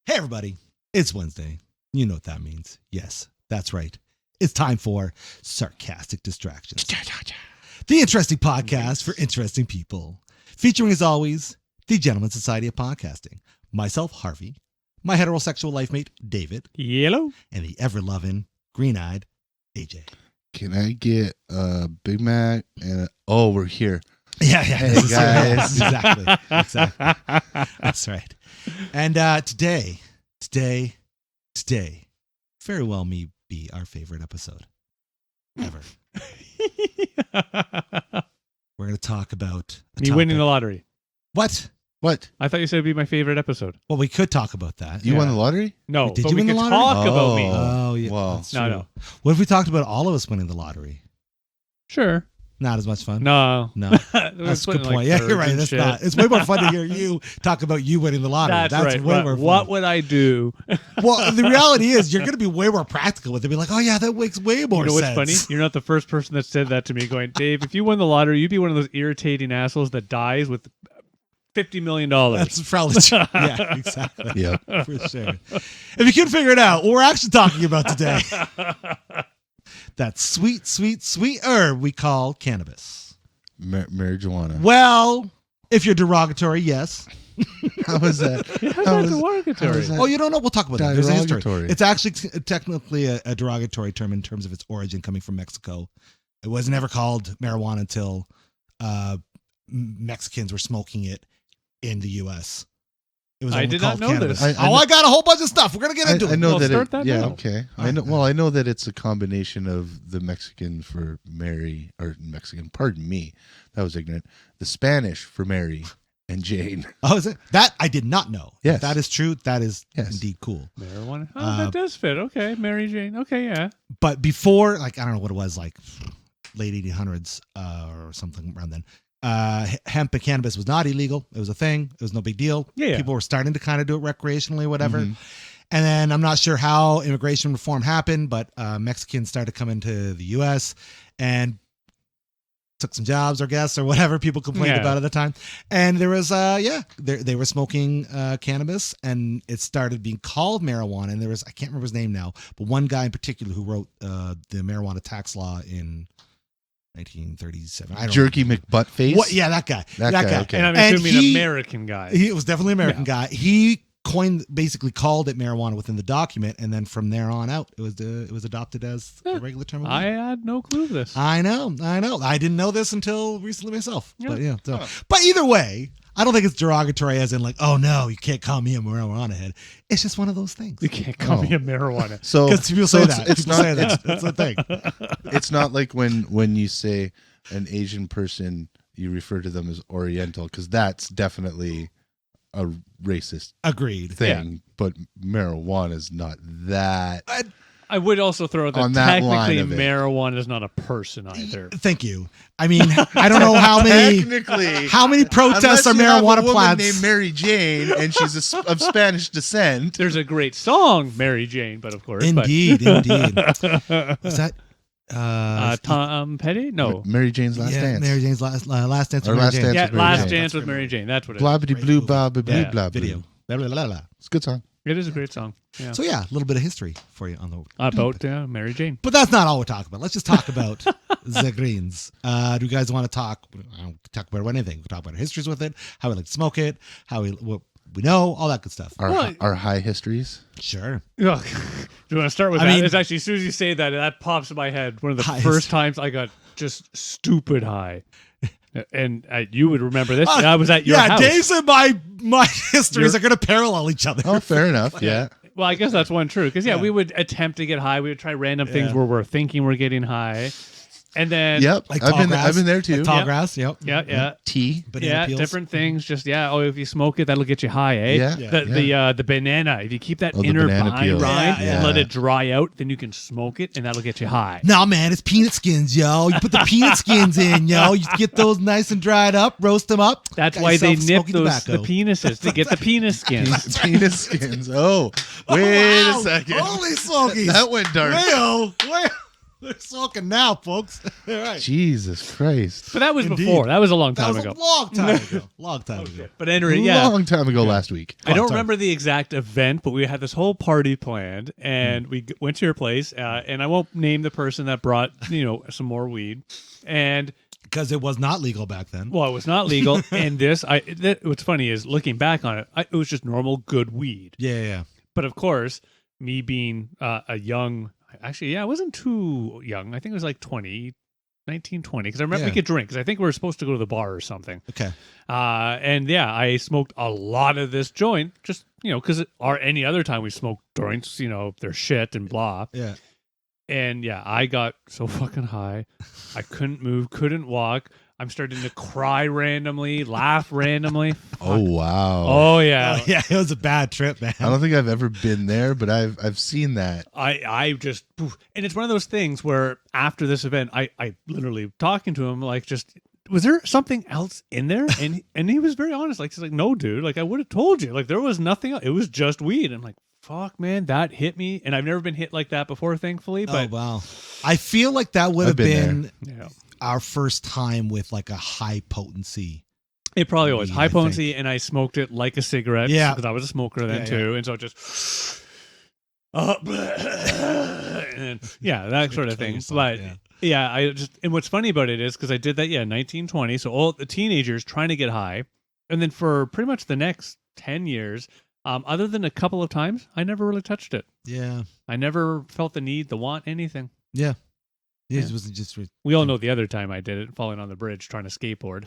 Hey, everybody. It's Wednesday. You know what that means. Yes, that's right. It's time for Sarcastic Distractions. The interesting podcast for interesting people. Featuring, as always, the Gentleman Society of Podcasting. Myself, Harvey. My heterosexual life mate, David. Yellow. And the ever-loving, green-eyed AJ. Can I get a Big Mac and we're here. Yeah. Hey, guys. Exactly. That's right. And today, very well may be our favorite episode ever. We're going to talk about me winning the lottery. What? I thought you said it'd be my favorite episode. Well, we could talk about that. You won the lottery? No, Did but you we win the could lottery? talk about me. Oh, yeah. Well, that's no, true. no. What if we talked about all of us winning the lottery? Sure. Not as much fun. No. That's a good point. Yeah, you're right. That's not. It's way more fun to hear you talk about you winning the lottery. That's right. way more fun. What would I do? Well, the reality is you're going to be way more practical with it. Be like, oh yeah, that makes way more You know sense. what's funny? You're not the first person that said that to me. Going, Dave, if you won the lottery, you'd be one of those irritating assholes that dies with $50 million. That's probably true. Yeah, exactly. Yeah. For sure. If you can figure it out, what we're actually talking about today, that sweet herb we call cannabis. Marijuana. Well, if you're derogatory, yes. How is that? How's that derogatory? Oh, you don't know? We'll talk about that. There's a history. Derogatory. It's actually technically a derogatory term in terms of its origin coming from Mexico. It was never called marijuana until Mexicans were smoking it in the U.S. It was I only did not called know cannabis. this. I got a whole bunch of stuff. We're gonna get into it. I know Well, that. start that now. Okay. I know. Well, I know that it's a combination of the Mexican for Mary, or Mexican. Pardon me, that was ignorant. The Spanish for Mary and Jane. Oh, is it? That I did not know. Yes. If that is true. That is Yes. indeed cool. Marijuana? Oh, that does fit. Okay, Mary Jane. Okay, yeah. But before, like, I don't know what it was, like late 1800s or something around then. Hemp and cannabis was not illegal. It was a thing. It was no big deal. Yeah. People were starting to kind of do it recreationally, whatever. Mhm. And then I'm not sure how immigration reform happened, but Mexicans started coming to the U.S. and took some jobs, I guess, or whatever people complained about at the time. And there was, they were smoking cannabis, and it started being called marijuana. And there was, I can't remember his name now, but one guy in particular who wrote the marijuana tax law in 1937. I don't Jerky McButtface. What? Yeah, that guy. That guy. Okay. And I'm And assuming he- American guy. He was definitely an American guy. He basically called it marijuana within the document, and then from there on out, it was adopted as a regular term. I had no clue of this. I know. I didn't know this until recently myself. Yeah. But yeah. So, but either way, I don't think it's derogatory as in like, oh no, you can't call me a marijuana head. It's just one of those things. You can't call me a marijuana. So Because people say that. It's People not. say that. It's a thing. It's not like when you say an Asian person, you refer to them as Oriental, because that's definitely a racist Agreed. thing. But marijuana is not that. I would also throw that On that line technically of it. marijuana is not a person either. Thank you. I mean, I don't know how many Technically, protests unless are you have marijuana a woman plants. named Mary Jane and she's of Spanish descent. There's a great song, Mary Jane, but of course. Indeed. Was that Tom Petty? No. Mary Jane's Last Dance. Mary Jane's last dance. Or with Mary Last Jane. Dance. Yeah, with Mary Last Jane. Dance with Mary Jane. That's what it is. Blah bitty blue blah blah Yeah, blah video. Blah, blah, blah, blah. It's a good song. It is a great song. Yeah. So yeah, a little bit of history for you on the About Mary Jane. But that's not all we're talking about. Let's just talk about the greens. Do you guys want to talk? I don't talk about anything. We talk about our histories with it, how we like to smoke it, what we know, all that good stuff. Our high histories. Sure. Ugh. Do you want to start with I that? mean- It's actually, as soon as you say that, that pops in my head. One of the High first times I got just stupid high. And you would remember this. I was at your house. Dave's and my histories are going to parallel each other. Oh, fair enough. Yeah. Well, I guess that's one true. Because, we would attempt to get high. We would try random things where we're thinking we're getting high. And then, Yep. Like I've tall been grass. there too. Like tall Yep. grass. Yep. yeah. Tea. Banana peels. Different things. Just if you smoke it, that'll get you high, eh? Yeah. The banana. If you keep that Oh, the inner banana vine peel. rind Yeah. and let it dry out, then you can smoke it, and that'll get you high. No, man, it's peanut skins, yo. You put the peanut skins in, yo. You get those nice and dried up, roast them up. That's Got why they yourself nip smoky the tobacco. penises to get the penis skins. Penis skins. Oh, wait wow. a second. Holy smokies. That went dark. Wayo. They're smoking now, folks. All right. Jesus Christ. But that was Indeed. before. That was a long That time was ago. a long time ago. Long time ago. But anyway, yeah. Long time ago last week. I don't Long time. remember the exact event, but we had this whole party planned, and we went to your place. And I won't name the person that brought, some more weed. And Because it was not legal back then. well, it was not legal. And what's funny is looking back on it, it was just normal good weed. Yeah. But of course, me being a young, actually, I wasn't too young. I think it was like 19, 20. Because I remember we could drink. Because I think we were supposed to go to the bar or something. Okay. And yeah, I smoked a lot of this joint. Just because any other time we smoked joints, they're shit and blah. Yeah. And yeah, I got so fucking high, I couldn't move, couldn't walk. I'm starting to cry randomly, laugh randomly. Oh wow. Oh yeah. Oh, yeah, it was a bad trip, man. I don't think I've ever been there, but I've seen that. I just, and it's one of those things where after this event, I literally talking to him like, just, was there something else in there? And he was very honest. Like, he's like, no, dude, like I would have told you, like there was nothing else. It was just weed. I'm like, fuck, man, that hit me. And I've never been hit like that before, thankfully. But wow. I feel like that would have been yeah. our first time with like a high potency. It probably was weed, high I potency, and I smoked it like a cigarette. Yeah. Because I was a smoker then too. And so it just, and yeah, that sort of thing. yourself, But yeah, and what's funny about it is because I did that, 1920. So all the teenagers trying to get high. And then for pretty much the next 10 years, other than a couple of times, I never really touched it. Yeah. I never felt the need, the want, anything. Yeah. Yeah. It wasn't just. We all know the other time I did it, falling on the bridge trying to skateboard.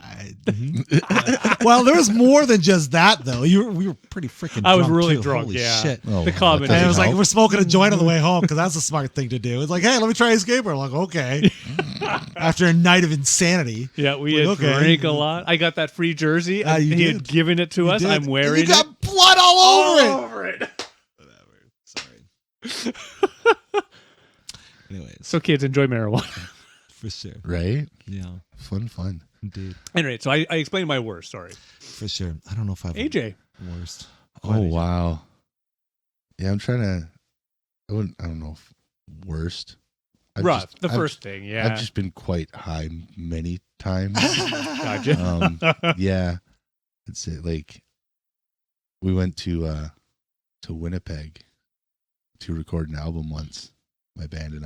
Well, there was more than just that, though. We were pretty freaking. I was drunk, really too. drunk. Holy Yeah, shit. Oh, the combination. And it was like help. we're smoking a joint on the way home because that's a smart thing to do. It's like, hey, let me try a skateboard. I'm like, okay. After a night of insanity. Yeah, we had okay. drank a lot. I got that free jersey. You He did. had given it to us. did. I'm wearing And you got it. blood all over it. Over it. Sorry. Anyways, So kids, enjoy marijuana. for sure. Right? Yeah, Fun. indeed. Anyway, so I explained my worst. Sorry, For sure. I don't know if I've AJ. worst. Oh wow. Yeah, I'm trying to. I don't know if worst. Rough. The first thing. Yeah. I've just been quite high many times. Gotcha. Yeah, that's it. Like, we went to Winnipeg to record an album once, my band and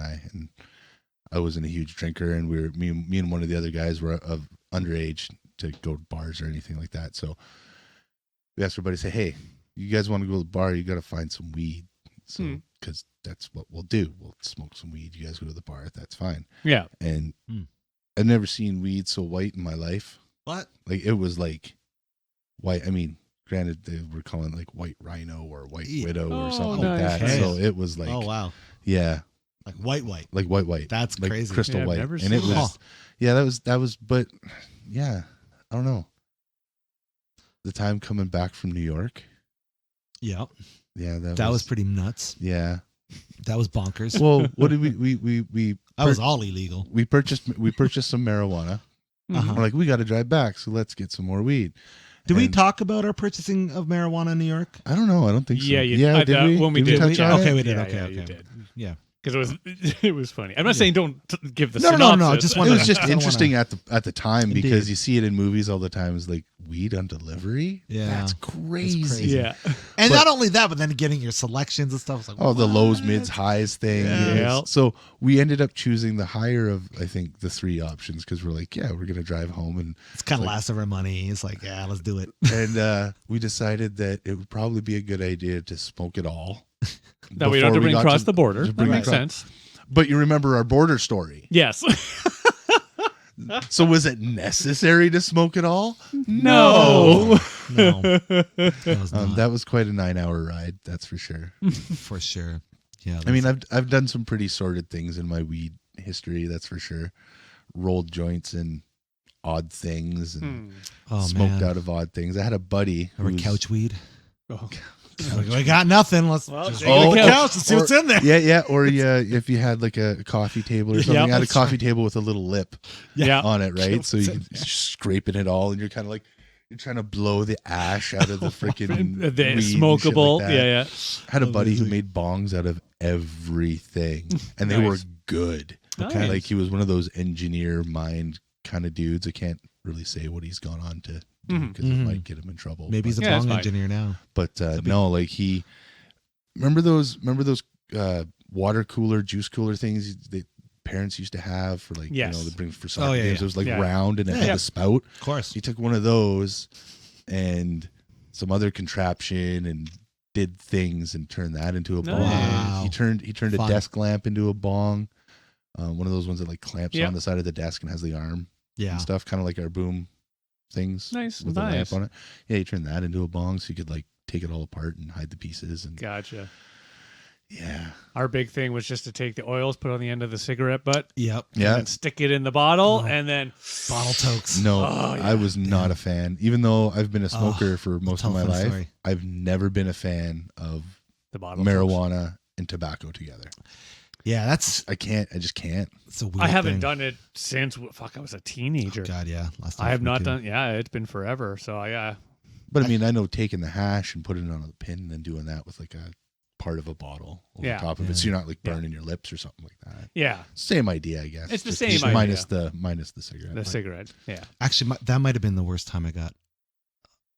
I wasn't a huge drinker, and me and one of the other guys were of underage to go to bars or anything like that. So we asked everybody, say, hey, you guys want to go to the bar? You got to find some weed. So, because that's what we'll do. We'll smoke some weed. You guys go to the bar. That's fine. Yeah. And I've never seen weed so white in my life. What? Like, it was like white. I mean, granted, they were calling it like white rhino or white widow or something like nice. that. Okay. So it was like, Oh wow. yeah, Like white. like white. That's like crazy. crystal Yeah, I've white. never And it seen was, that. yeah, that was, but yeah, I don't know. The time coming back from New York. Yeah. Yeah, That was pretty nuts. yeah. That was bonkers. Well, what did we That was all illegal. we purchased some marijuana. Uh-huh. We're like, we got to drive back, so let's get some more weed. Did we And talk about our purchasing of marijuana in New York? I don't know. I don't think so. Yeah, Did we? when we did did, we touch yeah. on Okay, it? we did. Yeah, Okay, yeah, okay. you did. Yeah. Because it was funny. I'm not saying don't give the No, synopsis. just It wanted was to- just I don't interesting at the time Indeed. because you see it in movies all the time. It's like weed on delivery. Yeah. That's crazy. crazy. Yeah. And But- not only that, but then getting your selections and stuff. It's like, Oh, the what? lows, mids, highs thing. Yeah. Yeah. So we ended up choosing the higher of, I think, the three options because we're like, yeah, we're gonna drive home and It's kind of last of our money. It's like, yeah, let's do it. we decided that it would probably be a good idea to smoke it all. That we don't have to before bring got across the border. to That bring makes across- sense. But you remember our border story. Yes. So was it necessary to smoke it all? No. No, that was not, That was quite a 9-hour ride, that's for sure. for sure. Yeah, I mean, I've done some pretty sordid things in my weed history, that's for sure. Rolled joints and odd things and smoked out of odd things. I had a buddy Or who's- couch weed. Oh. We got nothing. Let's Well, just take go to the the couch. couch and see what's in there. Yeah, or if you had like a coffee table or something, Yeah, you had a that's coffee table with a little lip Yeah. on it, right? So you can scraping it all, and you're kind of like you're trying to blow the ash out of the freaking The weed and shit smokable. like that. Yeah. I had a buddy who made bongs out of everything, and they were Nice. good. Okay. Nice. Like he was one of those engineer mind kind of dudes. I can't really say what he's gone on to do because it might get him in trouble. Maybe he's a Yeah, it's bong fine. engineer now. But no, like he remember those water cooler, juice cooler things that parents used to have for like Yes. they bring for soccer games. yeah. It was like Yeah. round and it Yeah. had a spout. Of course. He took one of those and some other contraption and did things and turned that into a bong. Nice. Wow. He turned Fun. a desk lamp into a bong. One of those ones that like clamps Yeah. on the side of the desk and has the arm Yeah. and stuff, kind of like our boom things. Nice, with the lamp nice. on it. Yeah, he turned that into a bong so you could like take it all apart and hide the pieces and Gotcha. yeah. Our big thing was just to take the oils, put on the end of the cigarette butt, Yep. Yeah. and stick it in the bottle, Oh. and then Bottle tokes. No, Oh, yeah. I was not a fan. Even though I've been a smoker for most tell of my a funny life, story. I've never been a fan of the bottle. marijuana and tobacco together. Yeah, that's I just can't. it's a weird I haven't thing. done it since I was a teenager. Oh, God, yeah. Last time I have for me not too. done. Yeah, it's been forever. So But I mean, I know taking the hash and putting it on a pin and then doing that with like a part of a bottle over Yeah. top of Yeah. it, so you're not like Yeah. burning your lips or something like that. yeah, Same idea, I guess. It's the Just same idea. minus the cigarette. the cigarette. Yeah, Actually, that might have been the worst time I got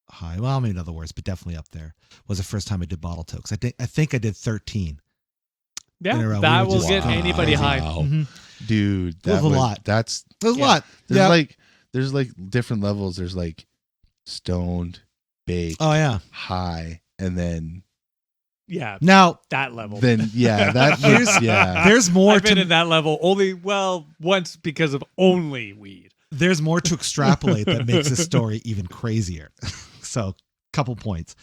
high. Well, maybe not the worst, but definitely up there. Was the first time I did bottle tokes. I think I did 13. In a row. yeah. We That were will just get going anybody crazy. high. Wow. Mhm. Dude, It was a lot. That's It was a Yeah. lot. there's Yeah. there's like different levels. There's like stoned, baked, Oh yeah. high, and then Yeah, Now that level. yeah, that Here's- yeah. there's more I've been to in that level once because of only weed. there's more to extrapolate that makes this story even crazier. So, couple points.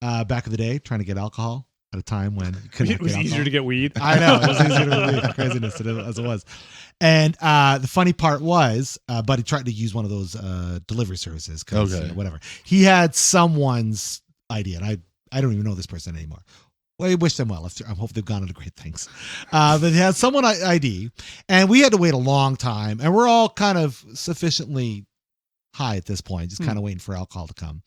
Back in the day, trying to get alcohol at a time when you couldn't It was get easier alcohol. to get weed. I know it was easier to believe the craziness as it was. And the funny part was, Buddy tried to use one of those delivery services. 'Cause, Okay. whatever. He had someone's idea, and I don't even know this person anymore. Well, I wish them well. I hope they've gone into great things. But he had someone ID, and we had to wait a long time, and we're all kind of sufficiently high at this point, just kind of waiting for alcohol to come.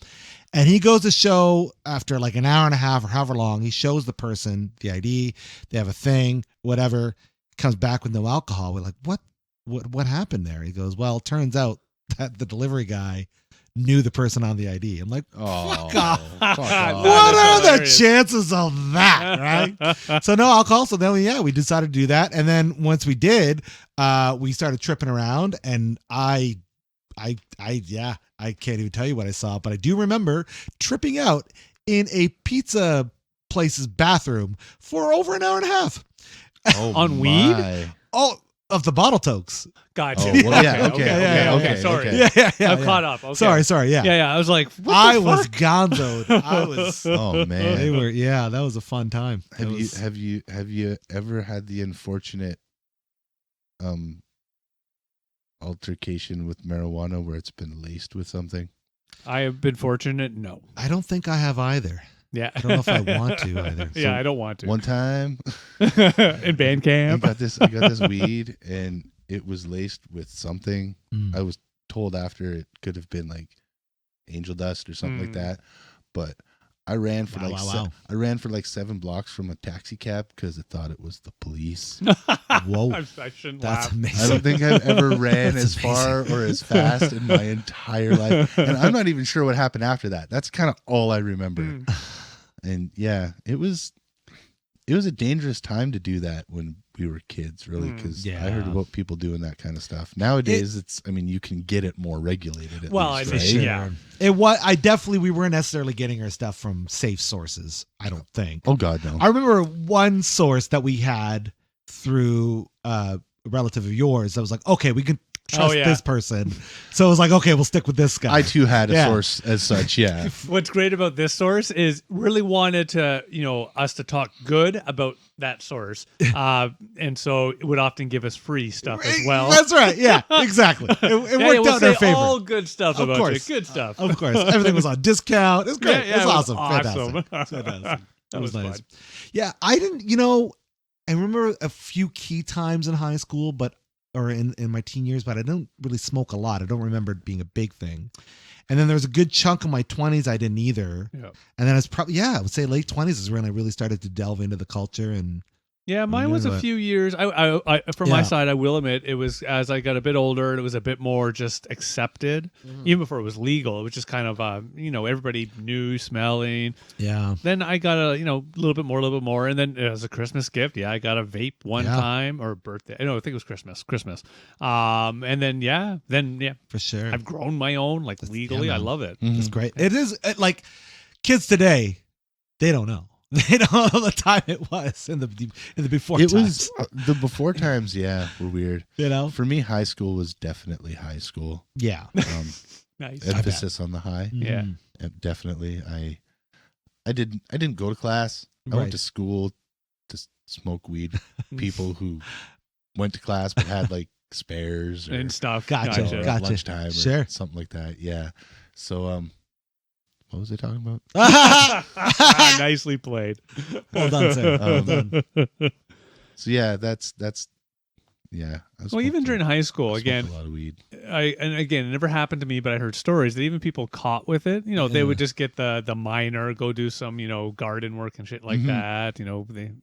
And he goes to show after like an hour and a half or however long, he shows the person the ID, they have a thing, whatever, comes back with no alcohol. We're like, what happened there? He goes, well, it turns out that the delivery guy knew the person on the ID. I'm like, Oh, fuck off. fuck off. What is are the hilarious. chances of that, right? So no alcohol. So then we decided to do that. And then once we did, we started tripping around, and I can't even tell you what I saw, but I do remember tripping out in a pizza place's bathroom for over an hour and a half. Oh, On weed? my. Oh, of the bottle tokes. Gotcha. Oh, well, yeah, okay. Sorry. Okay. Yeah. I'm caught up. Okay. Sorry. Yeah. Yeah. I was like, what I the was fuck? gonzoed. I was. Oh man. They were. Yeah, that was a fun time. It was- Have you ever had the unfortunate altercation with marijuana where it's been laced with something? I have been fortunate. No. I don't think I have either. Yeah. I don't know if I want to either. Yeah, I don't want to. One time In band I camp. got this weed and it was laced with something. Mm. I was told after it could have been like angel dust or something like Mm. that. But I ran for Wow. I ran for like 7 blocks from a taxi cab because I thought it was the police. Whoa. I shouldn't That's laugh. I amazing. don't think I've ever ran That's as far or as fast in my entire life. And I'm not even sure what happened after that. That's kind of all I remember. Mm. And yeah, it was a dangerous time to do that when we were kids, really, because I heard Yeah. about people doing that kind of stuff. Nowadays, you can get it more regulated. At Well, least, I right? mean, yeah. It was. We weren't necessarily getting our stuff from safe sources. I don't think. Oh God, no. I remember one source that we had through a relative of yours that was like, okay, we can trust this person. So it was like, okay, we'll stick with this guy. I too had a Yeah. source as such. Yeah. What's great about this source is really wanted to, us to talk good about that source. And so it would often give us free stuff as well. That's right. Yeah, exactly. It worked we'll out in our say favor. all good stuff Of about course. you. Good stuff. Of course. Everything was on discount. It was great. Yeah, it was awesome. awesome. Fantastic. Fantastic. That was nice. fun. Yeah, I didn't, I remember a few key times in high school, or in my teen years, but I didn't really smoke a lot. I don't remember it being a big thing. And then there was a good chunk of my 20s I didn't either. Yeah. And then it's probably, I would say late 20s is when I really started to delve into the culture and Yeah, mine knew was a it? few years. From my Yeah. side, I will admit, it was as I got a bit older, it was a bit more just accepted. Even before it was legal, it was just kind of, everybody knew, smelling. Yeah. Then I got a little bit more, and then as a Christmas gift, I got a vape one Yeah. time, or birthday. No, I think it was Christmas. And then For sure. I've grown my own like legally. I man. love it. Mhm. It's great. It is like kids today, they don't know. They don't know the time it was in the before It times. was the before times, were weird. You know? For me, high school was definitely high school. Yeah. Nice. Emphasis on the high. Yeah. Definitely. I didn't go to class. I Right. went to school to smoke weed. People who went to class but had like spares or, And stuff. Gotcha. or at Gotcha. lunchtime or Sure. something like that. Yeah. So what was I talking about? Nicely played. Well done, sir. Well done. So yeah, that's yeah. Well, even during high school, again, a lot of weed. it never happened to me, but I heard stories that even people caught with it, they would just get the minor, go do some, garden work and shit like Mhm. that,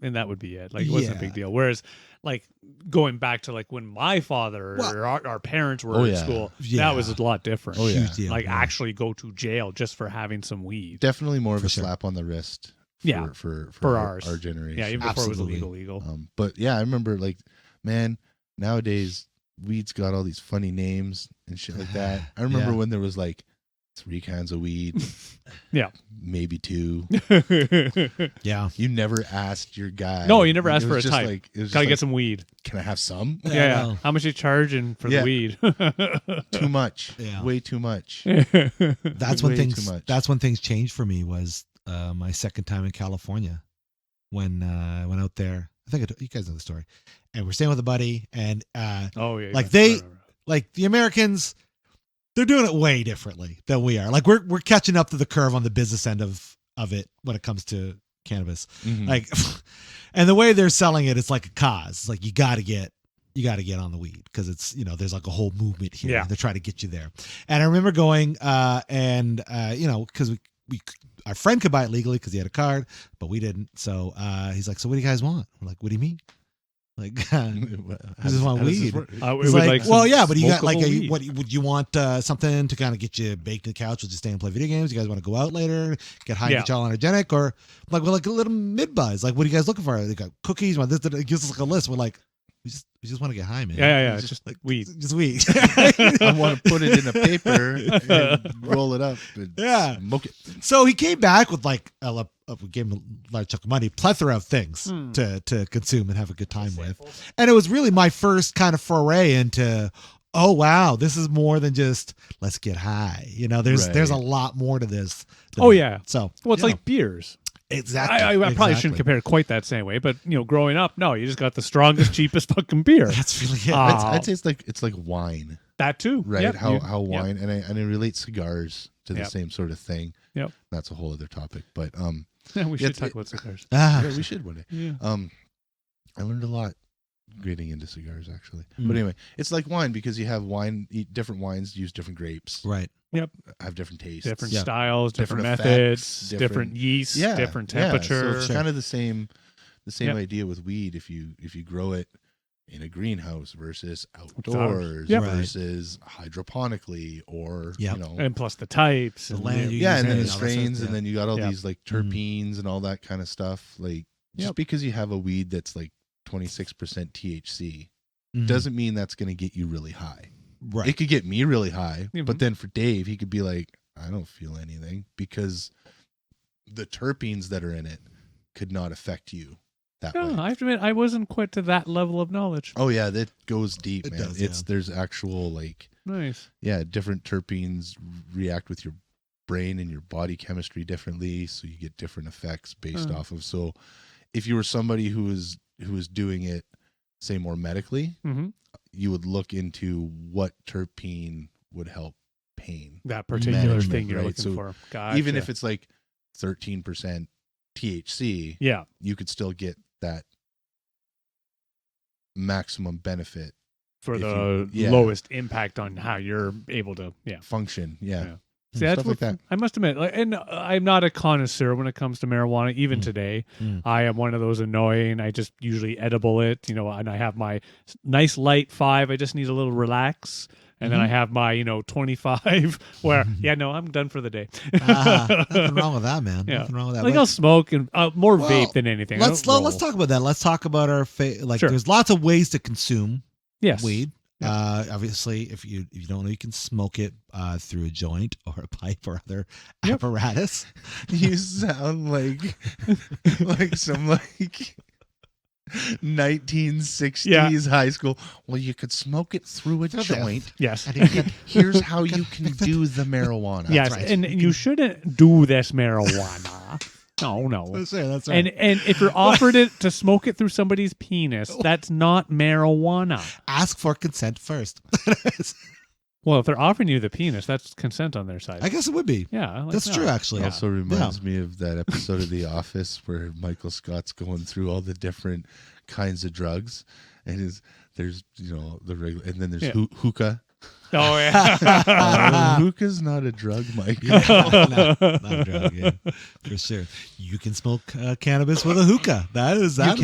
and that would be it. Like, it wasn't a big Yeah. deal. Whereas, like, going back to like when my father Well- or our parents were Oh, in yeah. school, Yeah. that was a lot different. Oh, yeah. Huge deal. Like, yeah. actually go to jail just for having some weed. Definitely more of For a sure. slap on the wrist. For, Yeah. for ours. our generation. Yeah, even before Absolutely. it was legal. But yeah, I remember like, man, nowadays weed's got all these funny names and shit like that. I remember Yeah. when there was like 3 kinds of weed. Yeah. Maybe 2. Yeah. You never asked your guy. No, you never asked It for was a just type. Like, it was Gotta just get like, some weed. Can I have some? Yeah, I Yeah. know. How much you charging for Yeah. the weed? Too much. Yeah. Way too much. That's when Way things. too much. That's when things changed for me. Was my second time in California, when I went out there. I think you guys know the story. And we're staying with a buddy, and Oh yeah. Like yeah. they- Right. like the Americans, they're doing it way differently than we are. Like we're catching up to the curve on the business end of it when it comes to cannabis. Mhm. Like, and the way they're selling it, it's like a cause. It's like you got to get on the weed because it's there's like a whole movement here. Yeah. They're trying to get you there. And I remember going because we our friend could buy it legally because he had a card, but we didn't. So he's like, so what do you guys want? We're like, what do you mean? Like, How just want how does this weed. work? It it's would like, some well, yeah, but you got like, smokable weed. what would you want? Something to kind of get you baked to the couch, or just stay and play video games? You guys want to go out later, get high, Yeah. get y'all energetic, or like we're like a little mid buzz? Like, what are you guys looking for? They got cookies. Want this? It gives us like a list. We're like, we just want to get high, man. Yeah. It's Just like like weed. just weed. I want to put it in a paper and roll it up and Yeah. smoke it. So he came back with like we gave him a large chunk of money, plethora of things to consume and have a good time with. And it was really my first kind of foray into, oh wow, this is more than just let's get high. There's Right. a lot more to this. than Oh, that. yeah. So Well, it's you like beers. know, exactly. I probably exactly. shouldn't compare it quite that same way, but growing up, no, you just got the strongest, cheapest fucking beer. That's really it. I'd say it's like wine, That too, right? Yep. How Yep. wine and I relate cigars to the Yep. same sort of thing. Yep. That's a whole other topic, but Yeah, we Yeah, should talk about cigars. Ah, yeah, we should one day. Yeah. I learned a lot getting into cigars actually. Mm. But anyway, it's like wine because you have different wines use different grapes, right. have different tastes, Different Yeah. styles, different, Different methods, effects, different, different- yeast, yeah, different yeah. temperature. So it's kind of the same Yep. idea with weed. If you grow it in a greenhouse versus outdoors Yep. Right. versus hydroponically, or Yep. And plus the types. The and land you yeah, use and then and the all that stuff, strains, yeah. and then you got all Yeah. these like Mhm. terpenes and all that kind of stuff. Like just Yep. because you have a weed that's like 26% THC Mhm. doesn't mean that's going to get you really high. right. It could get me really high, Mhm. but then for Dave, he could be like, I don't feel anything because the terpenes that are in it could not affect you that No, way. I have to admit, I wasn't quite to that level of knowledge. Oh yeah, that goes deep, It man. does, It's yeah. there's actual like Nice. different terpenes react with your brain and your body chemistry differently, so you get different effects based off of. So if you were somebody who was doing it, say more medically, hmm you would look into what terpene would help pain. That particular Management, thing you're right? looking So for. Gotcha. Even if it's like 13% THC, yeah, you could still get that maximum benefit for if the you- yeah. lowest impact on how you're able to. Yeah. function. Yeah. Yeah. See, that's stuff like that. I must admit, and I'm not a connoisseur when it comes to marijuana. Even today, I am one of those annoying. I just usually edible it, and I have my nice light 5. I just need a little relax. And then I have my, 25 where, I'm done for the day. Nothing wrong with that, man. Yeah. Nothing wrong with that. Like I'll smoke and more vape than anything. Let's talk about that. Let's talk about our Sure. There's lots of ways to consume weed. Yeah. Obviously, if you don't know, you can smoke it through a joint or a pipe or other apparatus. You sound like some 1960s high school. Well, you could smoke it through a joint. Yes. And here's how you can do the marijuana. Yes, That's right. and you shouldn't do this marijuana. No. That's right. And if you're offered it to smoke it through somebody's penis, that's not marijuana. Ask for consent first. Well, if they're offering you the penis, that's consent on their side. I guess it would be. Yeah, That's true, actually. It also reminds me of that episode of The Office where Michael Scott's going through all the different kinds of drugs, and there's the regular, and then there's hookah. Oh yeah, hookah's not a drug, Mike. Not a drug, for sure. You can smoke cannabis with a hookah. That is a fun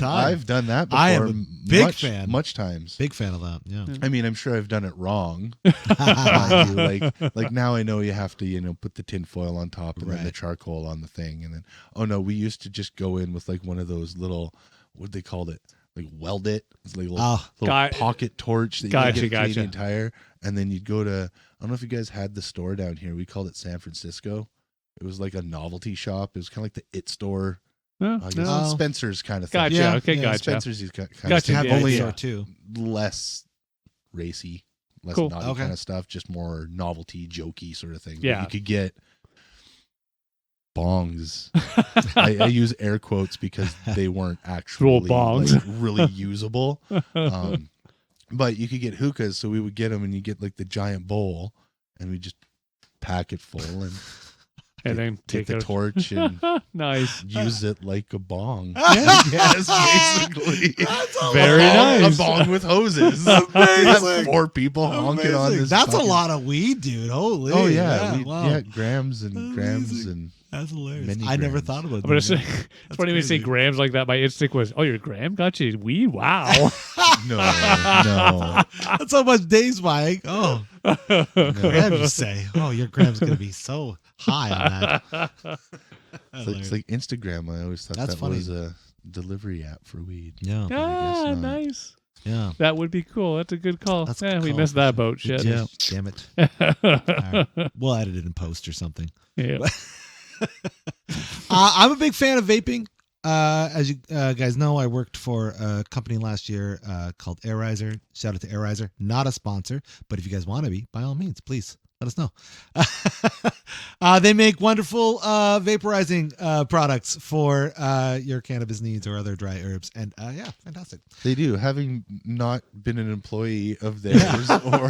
time. I've done that before. I am a big fan. Much times. Big fan of that. Yeah. I mean, I'm sure I've done it wrong. like now I know you have to, put the tin foil on top and then the charcoal on the thing, and then we used to just go in with like one of those little, what they called it, like weld it. It's like a little pocket torch that you can get at Canadian Tire, and then you'd go to, I don't know if you guys had the store down here. We called it San Francisco. It was like a novelty shop. It was kind of like the It store. Spencer's kind of thing. Gotcha. Yeah, okay, gotcha. Spencer's kind of Gotcha. thing. Yeah, Only store too. less racy, less Cool. naughty kind of stuff, just more novelty, jokey sort of thing. Yeah. But you could get bongs. I use air quotes because they weren't actually bongs. really usable. But you could get hookahs, so we would get them, and you get like the giant bowl, and we just pack it full and then take take the torch and nice. use it like a bong. Yes, basically. Very nice. A bong with hoses. Amazing. 4 people honking on this. That's fucking- a lot of weed, dude. Holy. Oh yeah, wow. grams and grams and. That's hilarious. Many I never grams. thought about I'm gonna that. say it's funny when you say crazy. grams like that. My instinct was, "Oh, your gram got you weed." Wow. No. That's how much Dave's buying. Oh, grams, you say. Oh, your gram's gonna be so high on that. It's like Instagram. I always thought That's that funny. was a delivery app for weed. Yeah, Ah, not. nice. yeah. That would be cool. That's a good call. That's a good we call. missed that boat. Shit. Yeah. Damn it. All right. We'll edit it in post or something. Yeah. I'm a big fan of vaping. As you guys know, I worked for a company last year called Airizer. Shout out to Airizer. Not a sponsor, but if you guys want to be, by all means, please let us know. They make wonderful vaporizing products for your cannabis needs or other dry herbs. And yeah, fantastic. They do. Having not been an employee of theirs or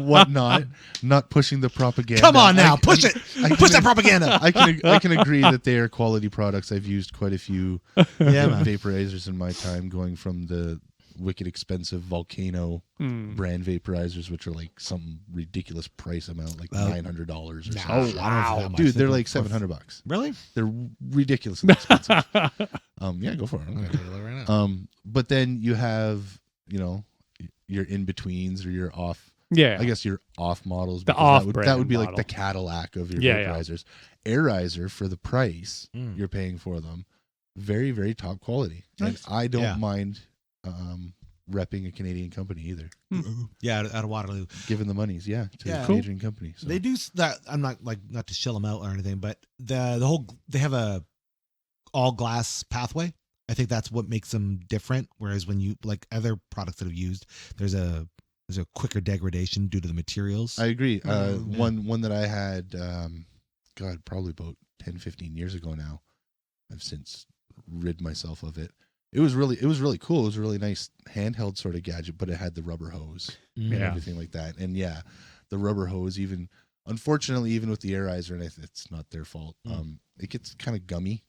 whatnot, not pushing the propaganda. Come on now, push it. Push that can- propaganda. I can agree that they are quality products. I've used quite a few Yeah, man. vaporizers in my time, going from the wicked expensive Volcano brand vaporizers, which are like some ridiculous price amount, like $900 or something. I don't know if it's that much. Dude, they're like $700. Really? They're ridiculously expensive. Yeah, go for it. I'm Okay. gonna do it right now. But then you have, your in betweens or your off. Yeah. I guess your off models. The because that off-brand would be like model. the Cadillac of your Yeah, yeah. vaporizers. Airizer, for the price Mm. you're paying for them, very, very top quality. Nice. And I don't Yeah. mind repping a Canadian company either. Yeah, out of Waterloo. Giving the monies, to Yeah. a Canadian company. So. They do that. I'm not not to shill them out or anything, but the whole they have a all glass pathway. I think that's what makes them different. Whereas when you like other products that I've used, there's a quicker degradation due to the materials. I agree. Yeah. One that I had, probably about 10, 15 years ago now. I've since rid myself of it. It was really cool. It was a really nice handheld sort of gadget, but it had the rubber hose and Yeah. everything like that. And yeah, the rubber hose, unfortunately, even with the Airizer, and it's not their fault. It gets kind of gummy.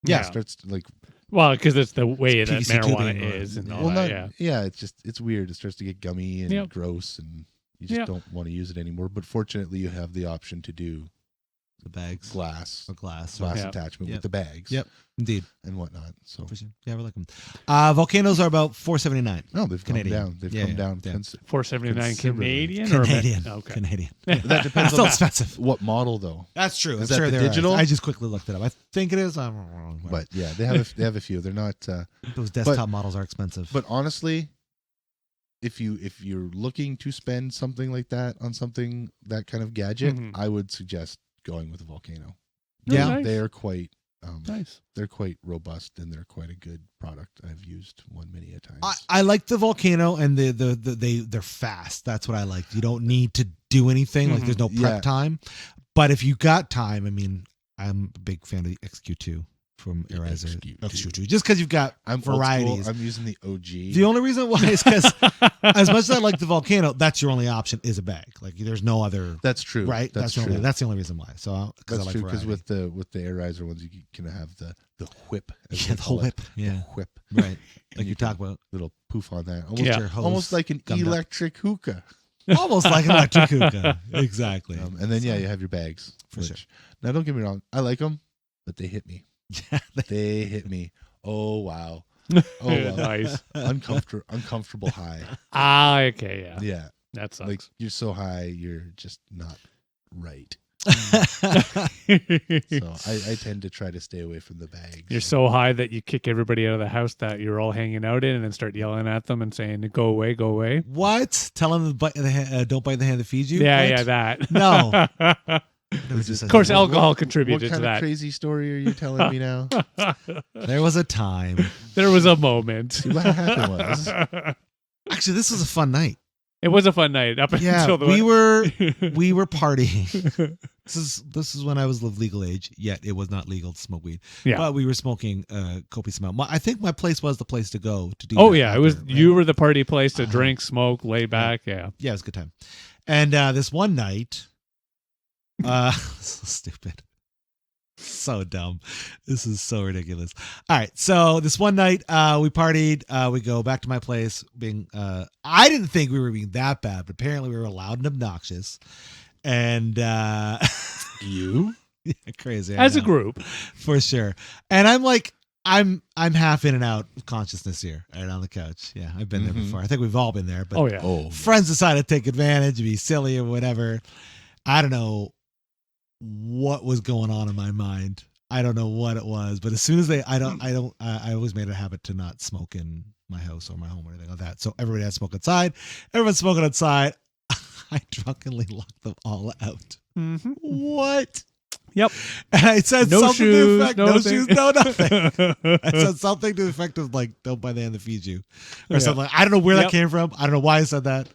Yeah. It starts to like. Well, because it's the way that PVC marijuana tubing or- is and yeah. all that. Yeah. Yeah, it's weird. It starts to get gummy and Yep. gross, and You just don't want to use it anymore. But fortunately, you have the option to do The bags. glass Glass attachment with the bags. Yep. Indeed. And whatnot. So yeah, we like them. Volcanoes are about $4.79. no, they've Canadian. come down. They've come down. Yeah. $4.79 Canadian. Canadian. Okay. Canadian. That depends Still on expensive. what model though. That's true. I'm Is that sure the they're digital? I just quickly looked it up. I think it is. I'm wrong. But yeah, they have a few. They're not. Those desktop models are expensive. But honestly, if you're looking to spend something like that on something that kind of gadget, I would suggest going with a Volcano. Yeah, nice. They are quite Nice. They're quite robust and they're quite a good product. I've used one many a times. I like the Volcano, and they're fast. That's what I like. You don't need to do anything. Like there's no prep time. But if you got time, I mean, I'm a big fan of the XQ2 from Arizer. XQ2. Just because you've got varieties. I'm using the OG. The only reason why is because as much as I like the Volcano, that's your only option is a bag. Like there's no other. That's true. Right. That's true. true. That's the only reason why. So that's I like true because variety. with the Arizer ones, you can have the whip. Yeah, the whole whip. Yeah, the whip. Right. Like you talk about little poof on that. Almost like an electric hookah. Almost like an electric hookah. Exactly. And then you have your bags. For sure. Now don't get me wrong, I like them, but they hit me. Yeah, they hit me. Oh wow. Oh wow. Nice. Uncomfortable high. Okay, yeah. Yeah. That sucks. Like you're so high, you're just not right. So I tend to try to stay away from the bags. You're so high that you kick everybody out of the house that you're all hanging out in, and then start yelling at them and saying, "Go away, go away." What? Tell them don't bite the hand that feeds you. Yeah, What? yeah, that. No. Of course, alcohol contributed what to kind that. of crazy story are you telling me now? There was a time. There was a moment. See, what happened was Actually, this was a fun night. It was a fun night up until the we were partying. This is when I was of legal age, yet it was not legal to smoke weed. Yeah. But we were smoking copious amount. I think my place was the place to go to do. Oh that yeah, after, it was. right? You were the party place to drink, smoke, lay back. Yeah. Yeah, it was a good time. And this one night, so stupid. So dumb. This is so ridiculous. All right. So this one night, we partied. We go back to my place being, I didn't think we were being that bad, but apparently we were loud and obnoxious. And, you? Yeah, crazy. As a group. For sure. And I'm like, I'm half in and out of consciousness here, right on the couch. Yeah. I've been there before. I think we've all been there, but Oh yeah. friends decided to take advantage, be silly or whatever. I don't know what was going on in my mind. I don't know what it was, but as soon as I always made it a habit to not smoke in my house or my home or anything like that. So everybody had smoke outside. Everyone's smoking outside. I drunkenly locked them all out. Mm-hmm. What? Yep. And I said No something shoes, to the effect, no nothing. shoes, no nothing. I said something to the effect of like, don't buy the hand that feeds you. Or something like, I don't know where that came from. I don't know why I said that.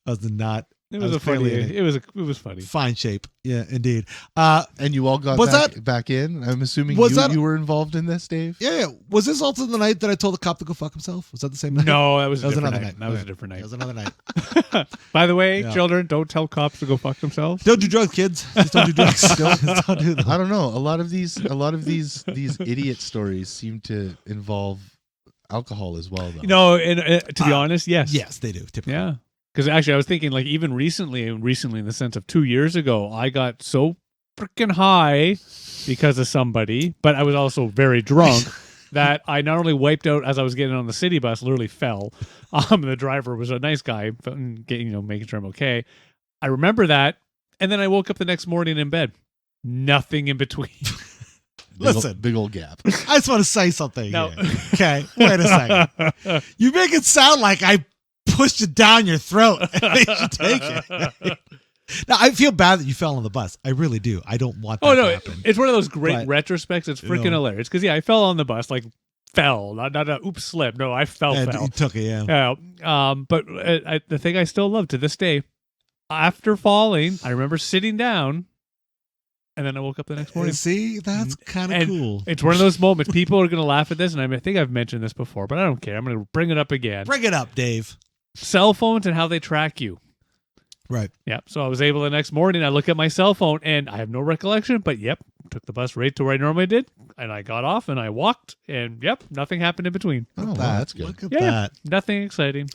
I was not. It was a funny. It was funny. Fine shape. Yeah, indeed. And you all got back in? I'm assuming you were involved in this, Dave? Yeah. Was this also the night that I told the cop to go fuck himself? Was that the same night? No, that was another night. night. That was a different night. That was another night. By the way, children, don't tell cops to go fuck themselves. Don't do drugs, kids. Just don't do drugs. don't do them. I don't know. A lot of these idiot stories seem to involve alcohol as well, though. You know, and to be honest, yes. Yes, they do. Typically. Yeah. Because actually, I was thinking, like, even recently in the sense of 2 years ago, I got so freaking high because of somebody, but I was also very drunk that I not only wiped out as I was getting on the city bus, literally fell. The driver was a nice guy, making sure I'm okay. I remember that, and then I woke up the next morning in bed. Nothing in between. Listen, big old gap. I just want to say something. No. Here. Okay, wait a second. You make it sound like I pushed it down your throat and you should take it. Now, I feel bad that you fell on the bus. I really do. I don't want that to happen. It's one of those great retrospects. It's freaking hilarious. Because, I fell on the bus, like, fell. Not a oops, slip. No, I fell. You took it, yeah. Yeah. But the thing I still love to this day, after falling, I remember sitting down, and then I woke up the next morning. See, that's kind of cool. It's one of those moments. People are going to laugh at this, and I think I've mentioned this before, but I don't care. I'm going to bring it up again. Bring it up, Dave. Cell phones and how they track you. Right. Yep. So I was able the next morning, I look at my cell phone and I have no recollection, but yep, took the bus right to where I normally did. And I got off and I walked and yep, nothing happened in between. Oh, wow, That. that's good. Look at Yeah, that. nothing exciting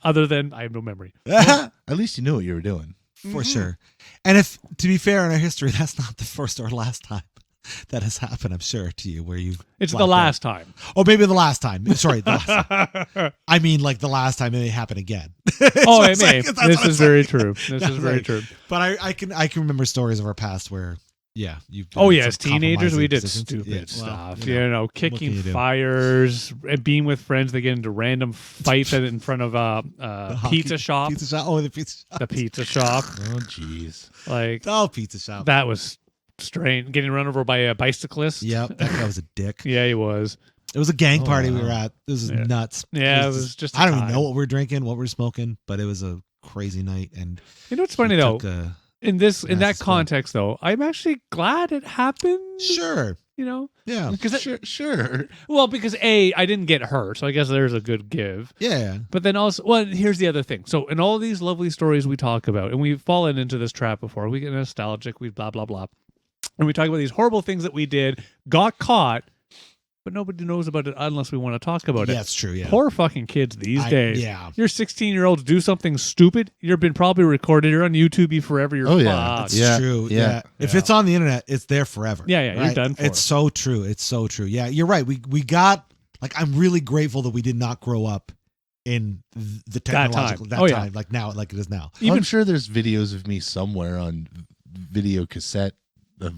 other than I have no memory. At least you knew what you were doing. For sure. And if, to be fair in our history, that's not the first or last time that has happened, I'm sure, to you, where you. It's the blacked out. last time. Oh, maybe the last time. Sorry, the last time. I mean, like the last time it may happen again. Oh, It's it may. like- that's This what is I'm very saying. true. This That's is very right. true. But I can remember stories of our past where, yeah, you. Oh, yeah. As teenagers, we did stupid Yeah, stuff. well, You know, what can kicking you do? fires, and being with friends. They get into random fights in front of The hockey- pizza shop. Pizza shop. Oh, the pizza shop. The pizza shop. Oh, jeez. Like, Oh, pizza shop. that was strange. Getting run over by a bicyclist. Yep, that guy was a dick. Yeah, he was. It was a gang Oh, party we wow. were at. This was Yeah. nuts. Yeah, it was just a I don't even time. know what we were drinking, what we were smoking, but it was a crazy night. And You know what's funny, he though? took a- In that Massive spell. context, though, I'm actually glad it happened. Sure. You know? Yeah. Because Sure. well, because I didn't get hurt, so I guess there's a good give. Yeah. But then also, well, here's the other thing. So in all these lovely stories we talk about, and we've fallen into this trap before, we get nostalgic, we blah, blah, blah. And we talk about these horrible things that we did, got caught, but nobody knows about it unless we want to talk about Yeah, it. it's true. Yeah. Poor fucking kids these days. Yeah. You're 16-year-olds do something stupid, you've been probably recorded, you're on YouTube forever, you're Oh, yeah. fucked. It's Yeah, true. yeah, Yeah. If yeah. it's on the internet, it's there forever. Yeah, you're done for. It's so true. It's so true. Yeah, you're right. We got, like, I'm really grateful that we did not grow up in the technological time. Oh, yeah. time, like now, like it is now. Even I'm sure there's videos of me somewhere on video cassette of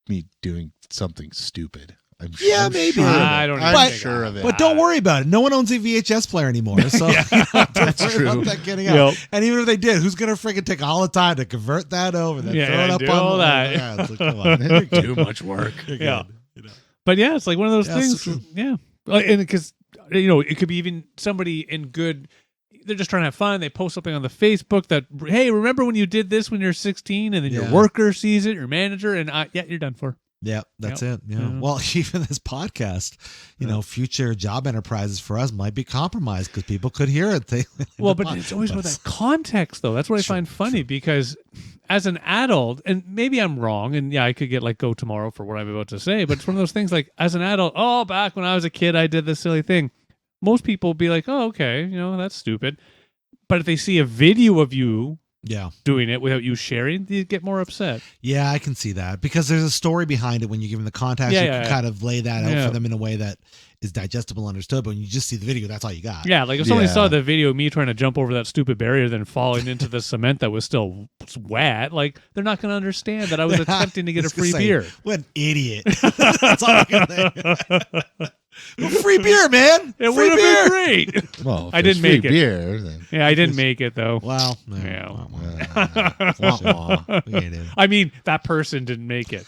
me doing something stupid. I'm sure. Yeah, I'm maybe. Sure of it. I don't even I'm think sure I- of it. But don't worry about it. No one owns a VHS player anymore, so Yeah. don't That's worry true. about that getting out. Yep. And even if they did, who's gonna freaking take all the time to convert that over, then Yeah, throw it up do on all the- that. Yeah, it's like, come on. Too much work. You're Yeah. good. You know. But yeah, it's like one of those Yeah, things. so true. Yeah, and because it could be even somebody in good. They're just trying to have fun. They post something on the Facebook that, hey, remember when you did this when you're 16, and then your Yeah. worker sees it, your manager, and yeah, you're done for. Yeah, that's Yep. it. Yeah. Yeah. Well, even this podcast, you know, future job enterprises for us might be compromised because people could hear it. Well, but it's always about that context, though. That's what I Sure, find funny because as an adult, and maybe I'm wrong, and yeah, I could get like go tomorrow for what I'm about to say, but it's one of those things like as an adult, oh, back when I was a kid, I did this silly thing. Most people be like, oh, okay, that's stupid. But if they see a video of you Yeah. doing it without you sharing, they get more upset. Yeah, I can see that because there's a story behind it. When you give them the context, Yeah, you yeah, can yeah. kind of lay that out Yeah. for them in a way that is digestible, understood. But when you just see the video, that's all you got. Yeah, like if somebody Yeah. saw the video of me trying to jump over that stupid barrier, then falling into the cement that was still wet, like they're not going to understand that I was attempting to get a Just gonna free say, beer. What an idiot. That's all I'm going to say. Well, free beer, man. It free would have been great. Well, if I there's didn't make free it. Beer, then. Yeah, I didn't make it though. Well, Yeah. Wah, wah. We ain't in. I mean, that person didn't make it.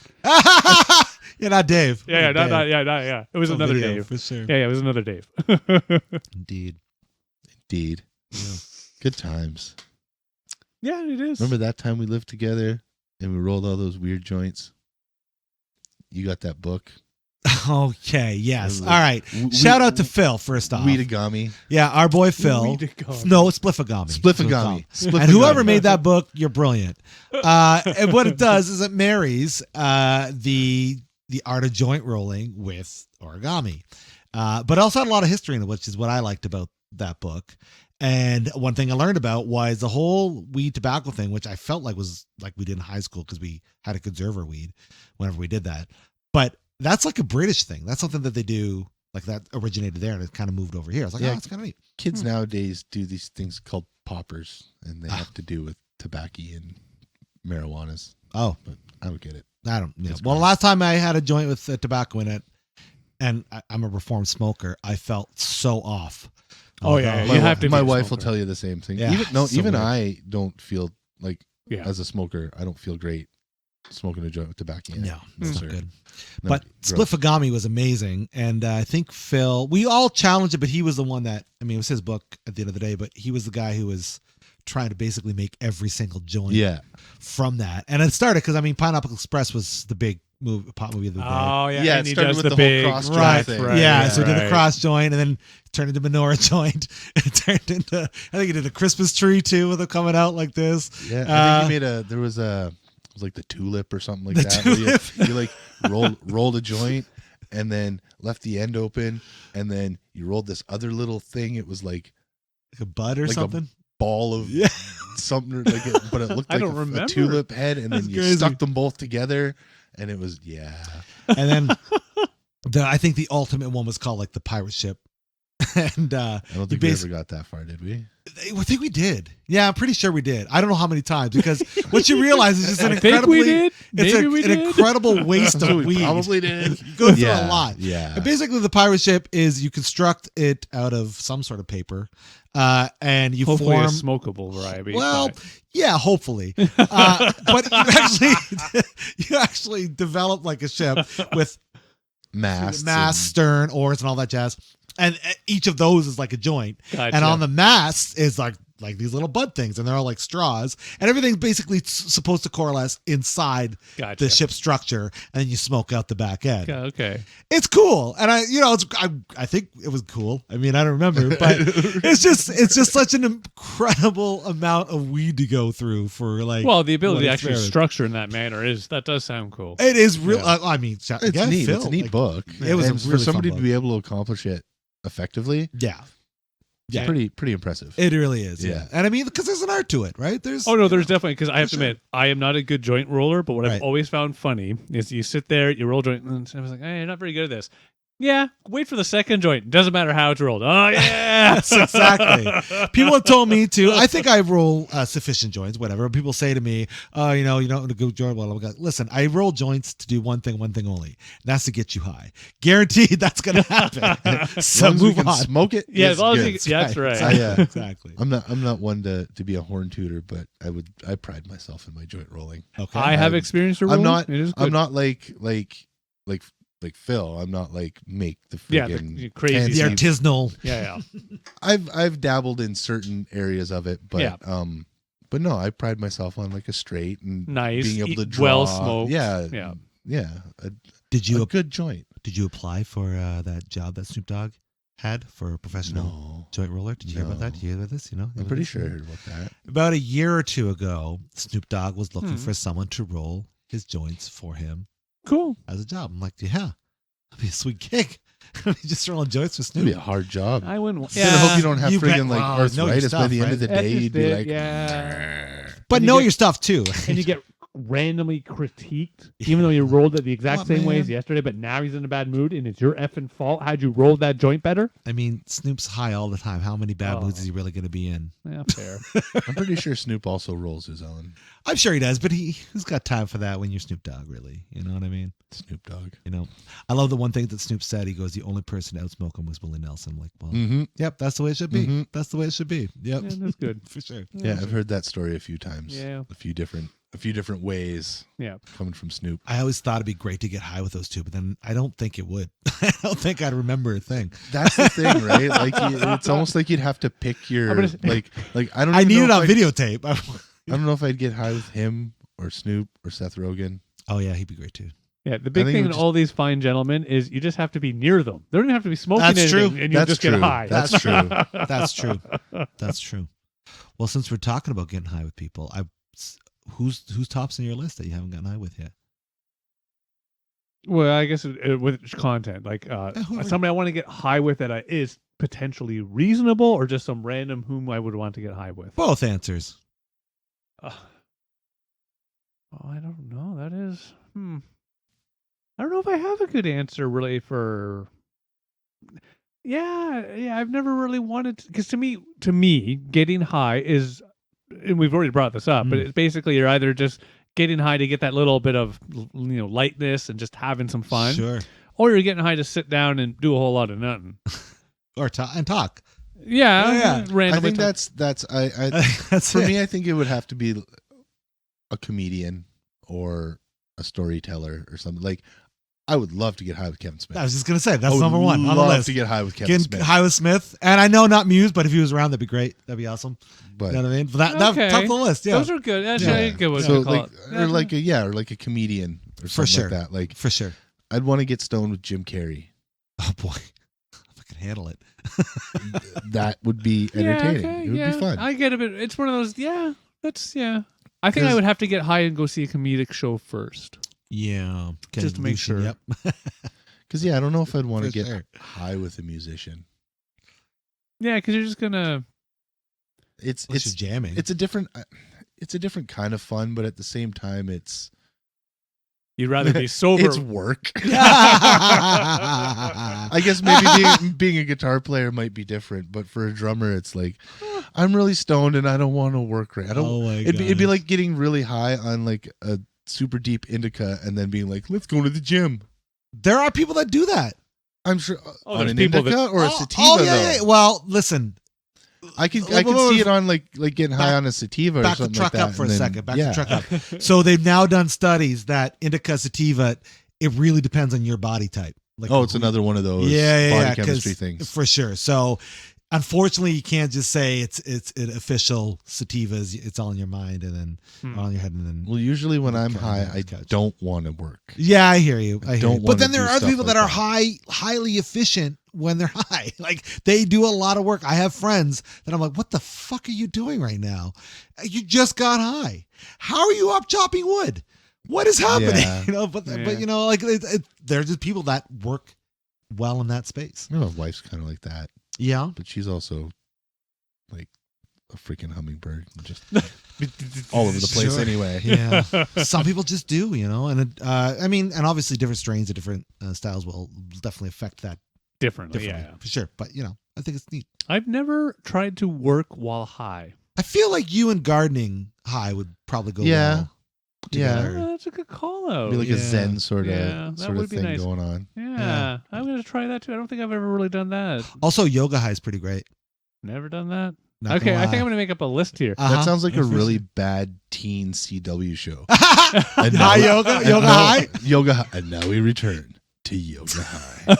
Yeah, not Dave. Yeah, Dave. yeah. It was Oh, another video, Dave. for sure. Yeah, it was another Dave. Indeed. Indeed. Yeah. Good times. Yeah, it is. Remember that time we lived together and we rolled all those weird joints? You got that book. Okay. Yes. We- All right. we- Shout out to Phil first off. Weedagami. Yeah, our boy Phil. Weedagami. No, it's Spliffagami. Spliffagami. And whoever made that book, you're brilliant. And what it does is it marries the art of joint rolling with origami, but also had a lot of history in it, which is what I liked about that book. And one thing I learned about was the whole weed tobacco thing, which I felt like was like we did in high school because we had to conserve our weed whenever we did that. But that's like a British thing. That's something that they do, like that originated there and it kind of moved over here. I was like, Yeah. oh, it's kind of neat. Kids nowadays do these things called poppers, and they have to do with tobacco and marijuanas. Oh, But I don't get it. I don't know. That's Well, great. last time I had a joint with tobacco in it, and I'm a reformed smoker, I felt so off. Oh, yeah, My, you have to be my a wife will smoker. tell you the same thing. Yeah, even so weird. I don't feel like Yeah. as a smoker, I don't feel great smoking a joint with tobacco. in it. No, it's sir. not good. No, But gross. Spliffagami was amazing. And I think Phil, we all challenged it, but he was the one that, I mean, it was his book at the end of the day, but he was the guy who was trying to basically make every single joint Yeah. from that. And it started because, I mean, Pineapple Express was the big pop movie of the day. Oh yeah, Yeah, and it he started does with the the whole big cross Right, thing. right, yeah, so he did a right. cross joint and then turned into menorah joint. It turned into, I think he did a Christmas tree too with it coming out like this. Yeah, I think he made there was it was like the tulip or something like The that. Where tulip. you like rolled a joint and then left the end open and then you rolled this other little thing. It was like Like a bud or like a something. ball of Yeah. something but it looked I like don't a remember. tulip head and That's then you crazy. stuck them both together and it was And then I think the ultimate one was called like the pirate ship. And I don't think we ever got that far, did we? I think we did. Yeah, I'm pretty sure we did. I don't know how many times because what you realize is just an I think we incredibly did. it's Maybe we an did. incredible waste of We weed. probably did. You go through a lot. Yeah. And basically, the pirate ship is you construct it out of some sort of paper, and you Hopefully form. a smokable variety. Well, but- yeah, hopefully, but you actually develop like a ship with Masts. mast, stern, oars, and all that jazz. And each of those is like a joint. Gotcha. And on the mast is like these little bud things, and they're all like straws, and everything's basically supposed to coalesce inside Gotcha. the ship structure, and then you smoke out the back end. Okay. It's cool, and I think it was cool. I mean, I don't remember, but it's just such an incredible amount of weed to go through for like. Well, the ability to one actually experiment. structure in that manner that does sound cool. It is real. Yeah. I mean, It's again, neat. Phil, It's a neat like, book. It was and a for really somebody fun to be able to accomplish it effectively. Yeah, It's pretty impressive. it really is. Yeah, Yeah. and I mean, because there's an art to it, right? There's Oh no, there's definitely because I have to sure. admit I am not a good joint roller, but what Right. I've always found funny is you sit there, you roll joint, and I was like, hey, you're not very good at this. Yeah, wait for the second joint. Doesn't matter how it's rolled. Oh yeah, Yes, exactly. People have told me to. I think I roll sufficient joints, whatever. People say to me, you don't want to go joint. Well, I'm like, listen, I roll joints to do one thing only. And that's to get you high. Guaranteed that's going to happen. As So long as we move can on. smoke it. Yeah, it's as long as good. you, yeah, that's right. Exactly. I'm not one to be a horn tooter, but I pride myself in my joint rolling. Okay. I have experienced a roll. I'm not. It is good. I'm not like Phil. I'm not like make the Yeah, the friggin' crazy the fancy- artisanal. Yeah, I've dabbled in certain areas of it, but Yeah. but no, I pride myself on like a straight and Nice, being able to eat draw. well smoked. Yeah, yeah. Did A you good joint. did you apply for that job that Snoop Dogg had for a professional No, joint roller? Did you hear about that? No. Did you hear about this? You know, I'm pretty sure I heard about that. About a year or two ago, Snoop Dogg was looking Hmm. for someone to roll his joints for him Cool. as a job. I'm like, yeah, that'd be a sweet gig. Just rolling joints with It's gonna be Snoop. a hard job. I wouldn't. You better hope you don't have You bet- friggin' like well, know your arthritis by stuff, the end of right? the day. That's You'd be it, like, yeah. But And you know get- your stuff too. And you get randomly critiqued, even though you rolled it the exact What, same way man? as yesterday, but now he's in a bad mood and it's your effing fault. How'd you roll that joint better? I mean, Snoop's high all the time. How many bad Oh. moods is he really going to be in? Yeah, fair. I'm pretty sure Snoop also rolls his own. I'm sure he does, but who's got time for that when you're Snoop Dogg, really? You know what I mean? Snoop Dogg. You know, I love the one thing that Snoop said. He goes, the only person to outsmoke him was Willie Nelson. I'm like, well, Mm-hmm. yep, that's the way it should be. Mhm. That's the way it should be. Yep. Yeah, that's good. For sure. Yeah, I've heard that story a few times. Yeah. A few different ways Yeah. coming from Snoop. I always thought it'd be great to get high with those two, but then I don't think it would. I don't think I'd remember a thing. That's the thing, right? Like it's almost like you'd have to pick your I'm gonna- like I don't. I even need it know on if videotape. I don't know if I'd get high with him or Snoop or Seth Rogen. Oh yeah, he'd be great too. Yeah, the big think thing it in would just- all these fine gentlemen is you just have to be near them. They don't even have to be smoking That's anything, true. and you'll That's just true. get high. That's true. That's true. That's true. Well, since we're talking about getting high with people, who's tops in your list that you haven't gotten high with yet? Well, I guess with content, like whoever- somebody I want to get high with that is potentially reasonable, or just some random whom I would want to get high with. Both answers. Oh, I don't know. That is, I don't know if I have a good answer really for. Yeah. I've never really wanted because to me, getting high is, and we've already brought this up, but it's basically you're either just getting high to get that little bit of lightness and just having some fun, Sure. or you're getting high to sit down and do a whole lot of nothing. Or talk. Yeah. I Randomly think that's I That's for it. me. I think it would have to be a comedian or a storyteller or something. Like I would love to get high with Kevin Smith. I was just gonna say that's I would number one on the love list. to get high with Kevin Getting Smith. high with Smith, and I know not Muse, but if he was around, that'd be great. That'd be awesome. But You know what I mean? But that Okay. top of the list, yeah, Those are good. Actually, yeah. I get what So you call like, it. or like a comedian or something For sure. like that. Like for sure. I'd want to get stoned with Jim Carrey. Oh boy, if I can handle it. That would be entertaining. Okay, It would be fun. I get a bit. It's one of those. Yeah, that's I think I 'Cause- would have to get high and go see a comedic show first. Yeah, Just to make sure. Yep. Because I don't know if I'd want to For get sure. high with a musician. Yeah, because you're just gonna. It's Unless you're jamming. it's a different kind of fun, but at the same time, it's You'd rather be sober. it's work. I I guess maybe being a guitar player might be different, but for a drummer, it's like I'm really stoned and I don't want to work right. I don't. Oh my it'd be gosh. like getting really high on like a super deep indica and then being like, let's go to the gym. There are people that do that. I'm sure Oh, on there's an people indica that- or a Oh, sativa oh, though. yeah. Well, listen. I can see it on like getting high on a sativa or Back the something truck like that. up for a and then- second. Back yeah. the truck up. So they've now done studies that indica sativa, it really depends on your body type. Like Oh, it's another one of those yeah, body yeah, chemistry 'cause- things. for sure. So unfortunately, you can't just say it's an official sativas. It's all in your mind and then all in your head and then. Well, usually when I'm Okay, high, that's I couch. don't want to work. Yeah, I hear you. I hear don't you. But wanna then there do are other stuff people like that are that. highly efficient when they're high. Like they do a lot of work. I have friends that I'm like, what the fuck are you doing right now? You just got high. How are you up chopping wood? What is happening? Yeah. You know, but Yeah. you know, like they're just people that work well in that space. My wife's kind of like that, Yeah. but she's also like a freaking hummingbird, and just all over the place Sure. anyway. Yeah. Some people just do, you know, and I mean, and obviously different strains of different styles will definitely affect that differently. differently for sure. But you know, I think it's neat. I've never tried to work while high. I feel like you and gardening high would probably go Yeah. well Yeah. together. That's a good call out. Be like Yeah. a Zen sort of Yeah, that would be thing nice. going on. Yeah, I'm gonna try that too. I don't think I've ever really done that. Also, yoga high is pretty great. Never done that. Not Okay, gonna I think lie. I'm gonna make up a list here. Uh-huh. That sounds like a really bad teen CW show. high now- yoga, and yoga now- high. Yoga high. And now we return to yoga high.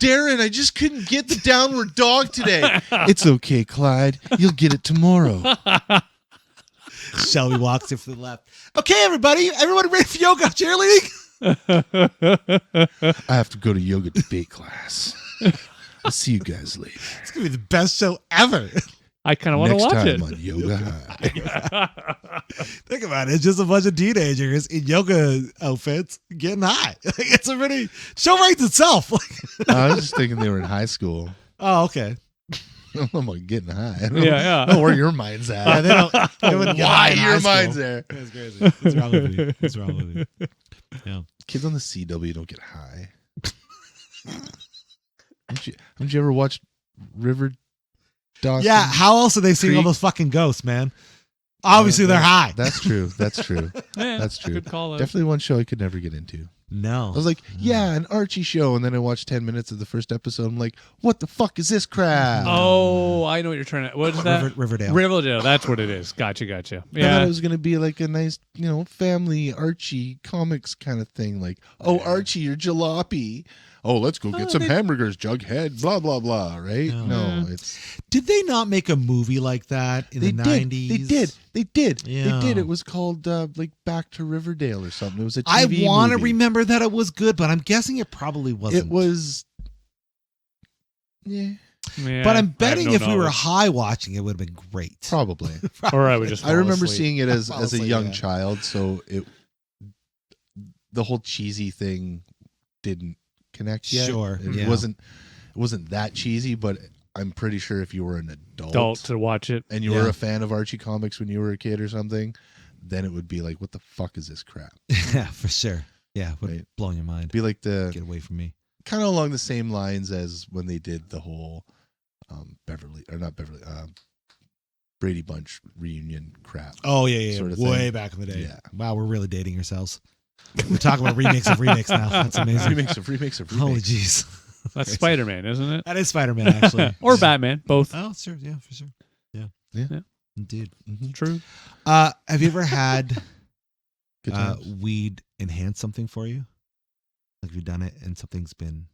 Darren, I just couldn't get the downward dog today. It's okay, Clyde. You'll get it tomorrow. Shelby walks in for the left. Okay, everybody ready for yoga cheerleading? I have to go to yoga debate class. I'll see you guys later. It's gonna be the best show ever. I kind of want to Next watch time it. on Yoga High. Think about it. It's just a bunch of teenagers in yoga outfits getting high. It's a pretty show rates itself. I was just thinking they were in high school. Oh, okay. I'm like getting high. I don't Yeah. know where your mind's at. Yeah, they don't. They wouldn't get high Why in your high school. mind's there? That's crazy. What's wrong with you? What's wrong with you? Yeah. Kids on the CW don't get high. Haven't you ever watched River Dawson? Yeah. How else are they seeing all Creek? those fucking ghosts, man? Obviously, they're high. That's true. That's true. Yeah, That's true. Good call out. Definitely one show I could never get into. No. I was like, yeah, an Archie show. And then I watched 10 minutes of the first episode. I'm like, what the fuck is this crap? Oh, I know what you're trying to. What is that? Riverdale. Riverdale. That's what it is. Gotcha. I thought Yeah. it was going to be like a nice, family Archie comics kind of thing. Like, oh, Archie, you're jalopy. Oh, let's go get some hamburgers, Jughead, blah, blah, blah, right? No. No, it's... Did they not make a movie like that in They the did. 90s? They did. Yeah. They did. It was called like Back to Riverdale or something. It was a I TV want to movie. remember that it was good, but I'm guessing it probably wasn't. It was... Yeah, Yeah, But I I'm have betting no if we were knowledge. hie watching it, would have been great. probably. Or I would just. I remember fall asleep. seeing it as Fall a asleep, young yeah. child, so the whole cheesy thing didn't connect yet. Sure, It yeah. wasn't that cheesy, but I'm pretty sure if you were an adult to watch it. and you Yeah. were a fan of Archie comics when you were a kid or something, then it would be like, what the fuck is this crap? Yeah, for sure. Yeah, would Right. blow your mind. It'd be like the Get away from me. kind of along the same lines as when they did the whole Brady Bunch reunion crap. Oh yeah, yeah, Sort of way thing. back in the day. Yeah. Wow, we're really dating ourselves. We're talking about remix of remix now. That's amazing. Remix of Holy remakes. jeez. That's Crazy. Spider-Man, isn't it? That is Spider-Man, actually. Or Batman, both. Oh, sure. Yeah, for sure. Yeah. Yeah. Indeed. Mhm. True. Have you ever had Good times. weed enhance something for you? Like, have you done it and something's been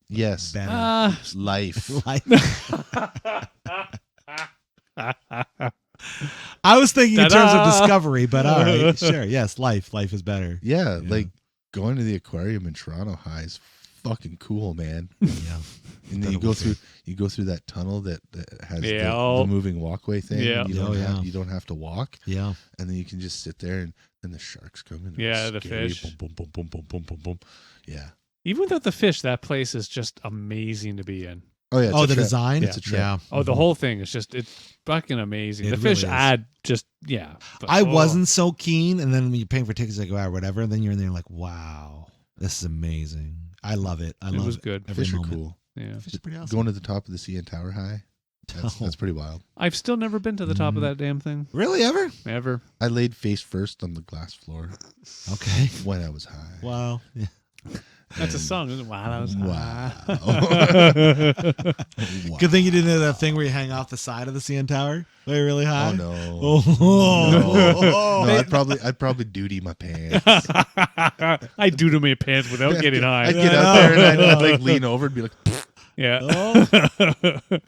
Yes. better? Life. I was thinking in terms of Ta-da! discovery, but all right, sure. Yes, life is better. Yeah, like going to the aquarium in Toronto High is fucking cool, man. Yeah. And then you go through that tunnel that has Yeah. the moving walkway thing. Yeah. And you don't have to walk. Yeah. And then you can just sit there and then the sharks come in. Yeah, the scary. fish. Boom, boom, boom, boom, boom, boom, boom. Yeah. Even without the fish, that place is just amazing to be in. Oh yeah. Oh, the design. It's a trip. Yeah. Oh, the whole thing is just, it's fucking amazing. It The fish really is. add just, yeah. But, I wasn't so keen, and then when you're paying for tickets, like, wow, whatever, and then you're in there like, wow, this is amazing. I love it. I It love was it. good. Every Fish are moment. cool. Yeah. Fish are pretty awesome. Going to the top of the CN Tower High. That's pretty wild. I've still never been to the top of that damn thing. Really, ever? Ever. I laid face first on the glass floor Okay. when I was high. Wow. Yeah. That's a song, isn't it? Wow, that was Wow. Good thing you didn't do that thing where you hang off the side of the CN Tower, way really high. Oh no. Oh. No, I'd probably duty my pants. I do to my pants without getting high. I'd get out there and I'd like lean over and be like, Yeah.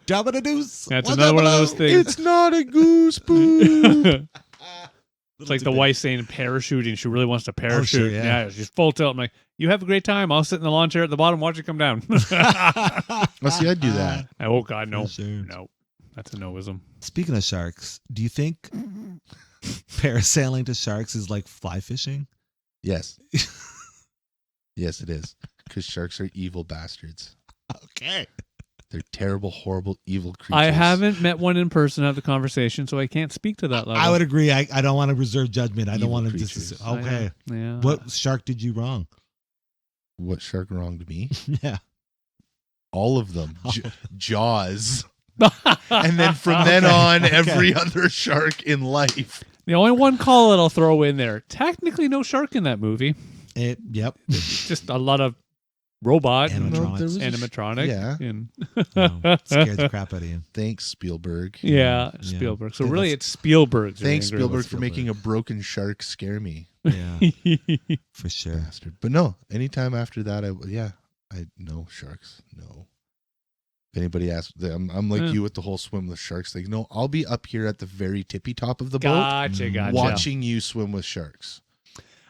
Jabba the deuce. That's What's another up, one of hello? those things. "It's not a goose poop." It's like the wife saying parachuting. She really wants to parachute. sure, yeah. She's full tilt. I'm like, you have a great time. I'll sit in the lawn chair at the bottom, watch it come down. Well, see, I'd do that. Oh, God, no. For sure. No. That's a noism. Speaking of sharks, do you think parasailing to sharks is like fly fishing? Yes. Yes, it is. Because sharks are evil bastards. Okay. They're terrible, horrible, evil creatures. I haven't met one in person, had the conversation, so I can't speak to that level. I would agree. I don't want to reserve judgment. I don't Evil want to creatures. just okay. Yeah. What shark did you wrong? What shark wronged me? Yeah. All of them. Jaws. And then from then Okay. on, Okay. every other shark in life. The only one call that I'll throw in there. Technically, no shark in that movie. Yep. Just a lot of robot Animatronics. There was a animatronic. yeah. And Oh, scared the crap out of you. Thanks, Spielberg. yeah, Yeah. Spielberg. So Yeah, really, that's- it's Spielberg. Thanks, Spielberg, for Spielberg. making a broken shark scare me. Yeah, for sure. Bastard. But no, anytime after that, I no sharks. No. If anybody asks, I'm like Yeah. you with the whole swim with sharks thing. No, I'll be up here at the very tippy top of the boat Gotcha. watching you swim with sharks.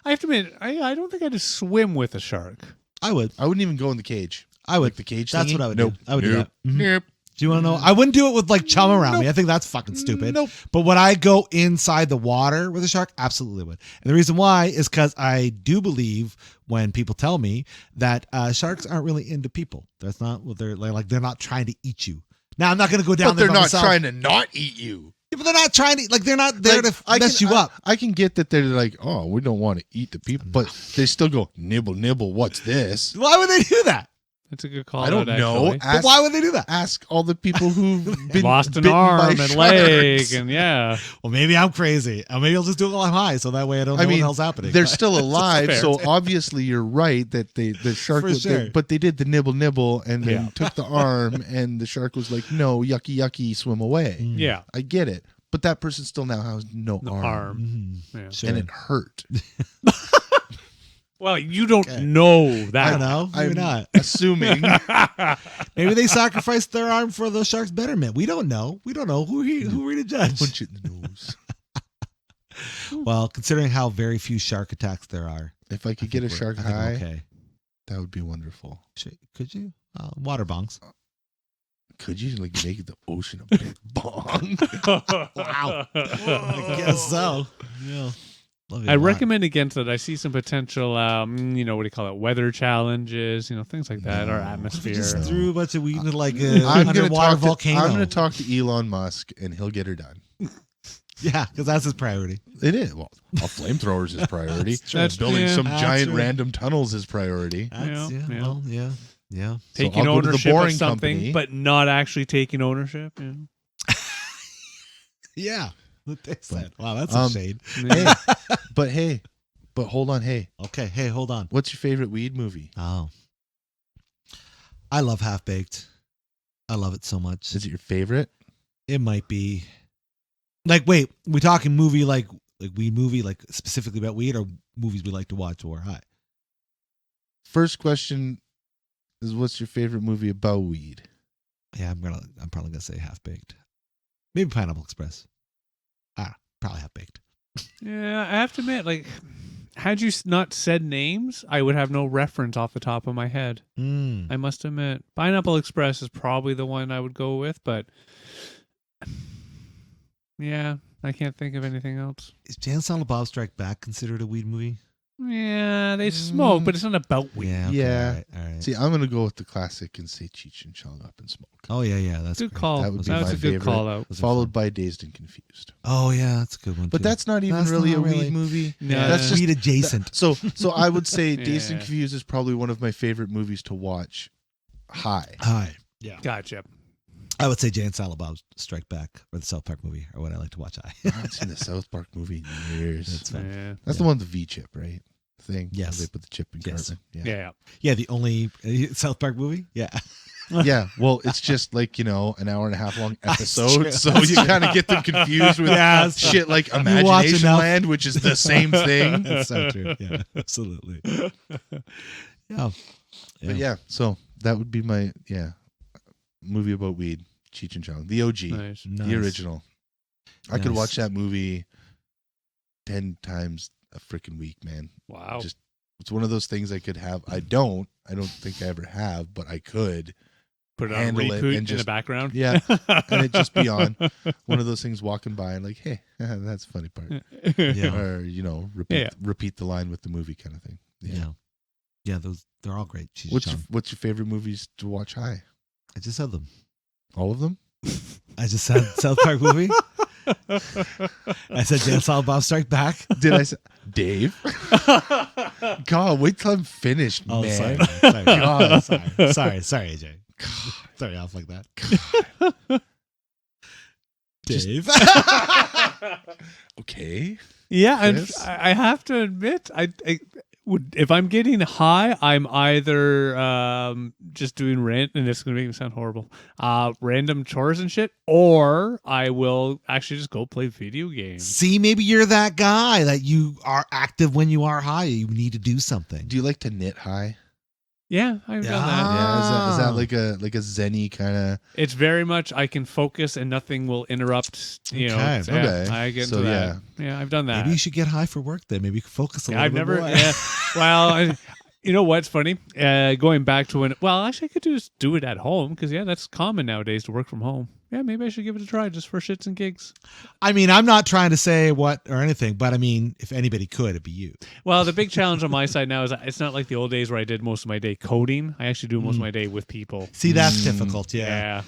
I have to admit, I don't think I'd just swim with a shark. I would. I wouldn't even go in the cage. I would. Like the cage That's thingy? what I would Nope. do. I would do Nope. that. Mhm. Nope. Do you want to know? I wouldn't do it with like chum around me. I think that's fucking stupid. Nope. But when I go inside the water with a shark, absolutely would. And the reason why is because I do believe when people tell me that sharks aren't really into people. That's not what they're like. They're not trying to eat you. Now I'm not going to go down But there they're by not myself. trying to not eat you. Yeah, but they're not trying to. Like they're not there Like, to mess you up. I can get that they're like, oh, we don't want to eat the people, but they still go nibble, nibble. What's this? Why would they do that? That's a good call. I don't out, know. actually. But why would they do that? Ask all the people who've been Lost an bitten arm by and sharks. leg, and yeah. Well, maybe I'm crazy. Or maybe I'll just do it while I'm high, so that way I don't know what the hell's happening. They're still alive, fair. so obviously you're right that the shark For was sure. but they did the nibble and then Yeah. took the arm and the shark was like, no, yucky, swim away. Yeah. I get it. But that person still now has no The arm. arm. Mhm. Yeah. Sure. And it hurt. Well, you don't Okay. know I that. don't know. Maybe I'm not. assuming. Maybe they sacrificed their arm for the shark's betterment. We don't know. We don't know. Who are we to judge? Punch it in the nose. Well, considering how very few shark attacks there are, If I could get a think shark we're- I high, think we're okay. that would be wonderful. Could you? Water bongs. Could you like make the ocean a big bong? Wow. I guess so. Yeah. Love you I a lot. recommend against it. I see some potential, what do you call it? Weather challenges, things like that, or No. atmosphere. We just threw a bunch of weed into like I'm an gonna underwater talk. volcano. I'm going to talk to Elon Musk, and he'll get her done. Yeah, because that's his priority. It is. Well, a flamethrower is his priority. That's true. That's- Building yeah. some That's giant true. random tunnels is priority. That's, Yeah, yeah. Well, yeah. Yeah. Taking I'll go to the ownership of boring something, company. but not actually taking ownership. Yeah. Yeah. What they said. Wow, that's um, a shade. Yeah. But hold on. Hey, Okay. Hey, hold on. what's your favorite weed movie? Oh. I love Half Baked. I love it so much. Is it your favorite? It might be. Like, wait, we talking movie like weed movie, like specifically about weed, or movies we like to watch or high? first question is, what's your favorite movie about weed? Yeah, I'm probably gonna say Half Baked. Maybe Pineapple Express. Probably Half Baked. Yeah, I have to admit, like, had you not said names, I would have no reference off the top of my head. I must admit, Pineapple Express is probably the one I would go with, but yeah, I can't think of anything else. Is Jay and Silent Bob Strike Back considered a weed movie? Yeah, they smoke, but it's not about weed. Yeah. Okay, Yeah. All right. See, I'm gonna go with the classic and say Cheech and Chong Up and Smoke. Oh yeah. That's Good great. call. That would be That was my a good favorite. call out. Those are Followed fun. by Dazed and Confused. Oh yeah, that's a good one. But too. that's not even That's really not a really- weed movie. Yeah. That's just weed adjacent. So I would say Dazed and Yeah. Confused is probably one of my favorite movies to watch high. Hi. Yeah. Gotcha. I would say Jay and Silent Bob Strike Back or the South Park movie or what I like to watch. I haven't seen the South Park movie in years. That's fun. Yeah. That's the one with the V chip, right? Thing. Yes. Where they put the chip in Yes. Cartman. Yeah. Yeah. Yeah, the only South Park movie. Yeah. Yeah. Well, it's just like, an hour and a half long That's true. episode. So you kind of get them confused with Yeah, that's shit like watch Imagination enough. Land, which is the same thing. That's so true. Yeah, absolutely. Yeah. But yeah, so that would be my movie about weed, Cheech and Chong, the OG, Nice. the original. I could Nice. watch that movie 10 times a freaking week, man. Wow. Just it's one of those things I could have. I don't think I ever have, but I could. Put it on handle it repeat and in the just- background. Yeah, and it just be on. One of those things walking by and like, hey, that's the funny part. Yeah. Or repeat the line with the movie kind of thing. Yeah. Those they're all great. Cheech and What's Chong. what's your favorite movies to watch high? I just said them. All of them? I just said South Park movie. I said Jay and Silent Bob Strike Back. Did I say Dave? God, wait till I'm finished, Oh, man. sorry. God. Sorry, AJ. Sorry, off like that. Dave. Okay. Yeah, and Chris? I have to admit, I would, if I'm getting high, I'm either just doing rent, and it's going to make me sound horrible, random chores and shit, or I will actually just go play video games. See, maybe you're that guy that you are active when you are high. You need to do something. Do you like to knit high? Yeah, I've done that. Yeah, is that like a zenny kind of? It's very much I can focus and nothing will interrupt. You know, Okay. yeah, Okay. I get So, into that. Yeah, I've done that. Maybe you should get high for work then. Maybe you can focus a Yeah, little I've bit never. more. Yeah, well, you know what's funny? Going back to when. Well, actually, I could just do it at home because that's common nowadays to work from home. Yeah, maybe I should give it a try just for shits and gigs. I mean, I'm not trying to say what or anything, but I mean, if anybody could, it'd be you. Well, the big challenge on my side now is it's not like the old days where I did most of my day coding. I actually do most of my day with people. See, that's difficult. Yeah. Yeah.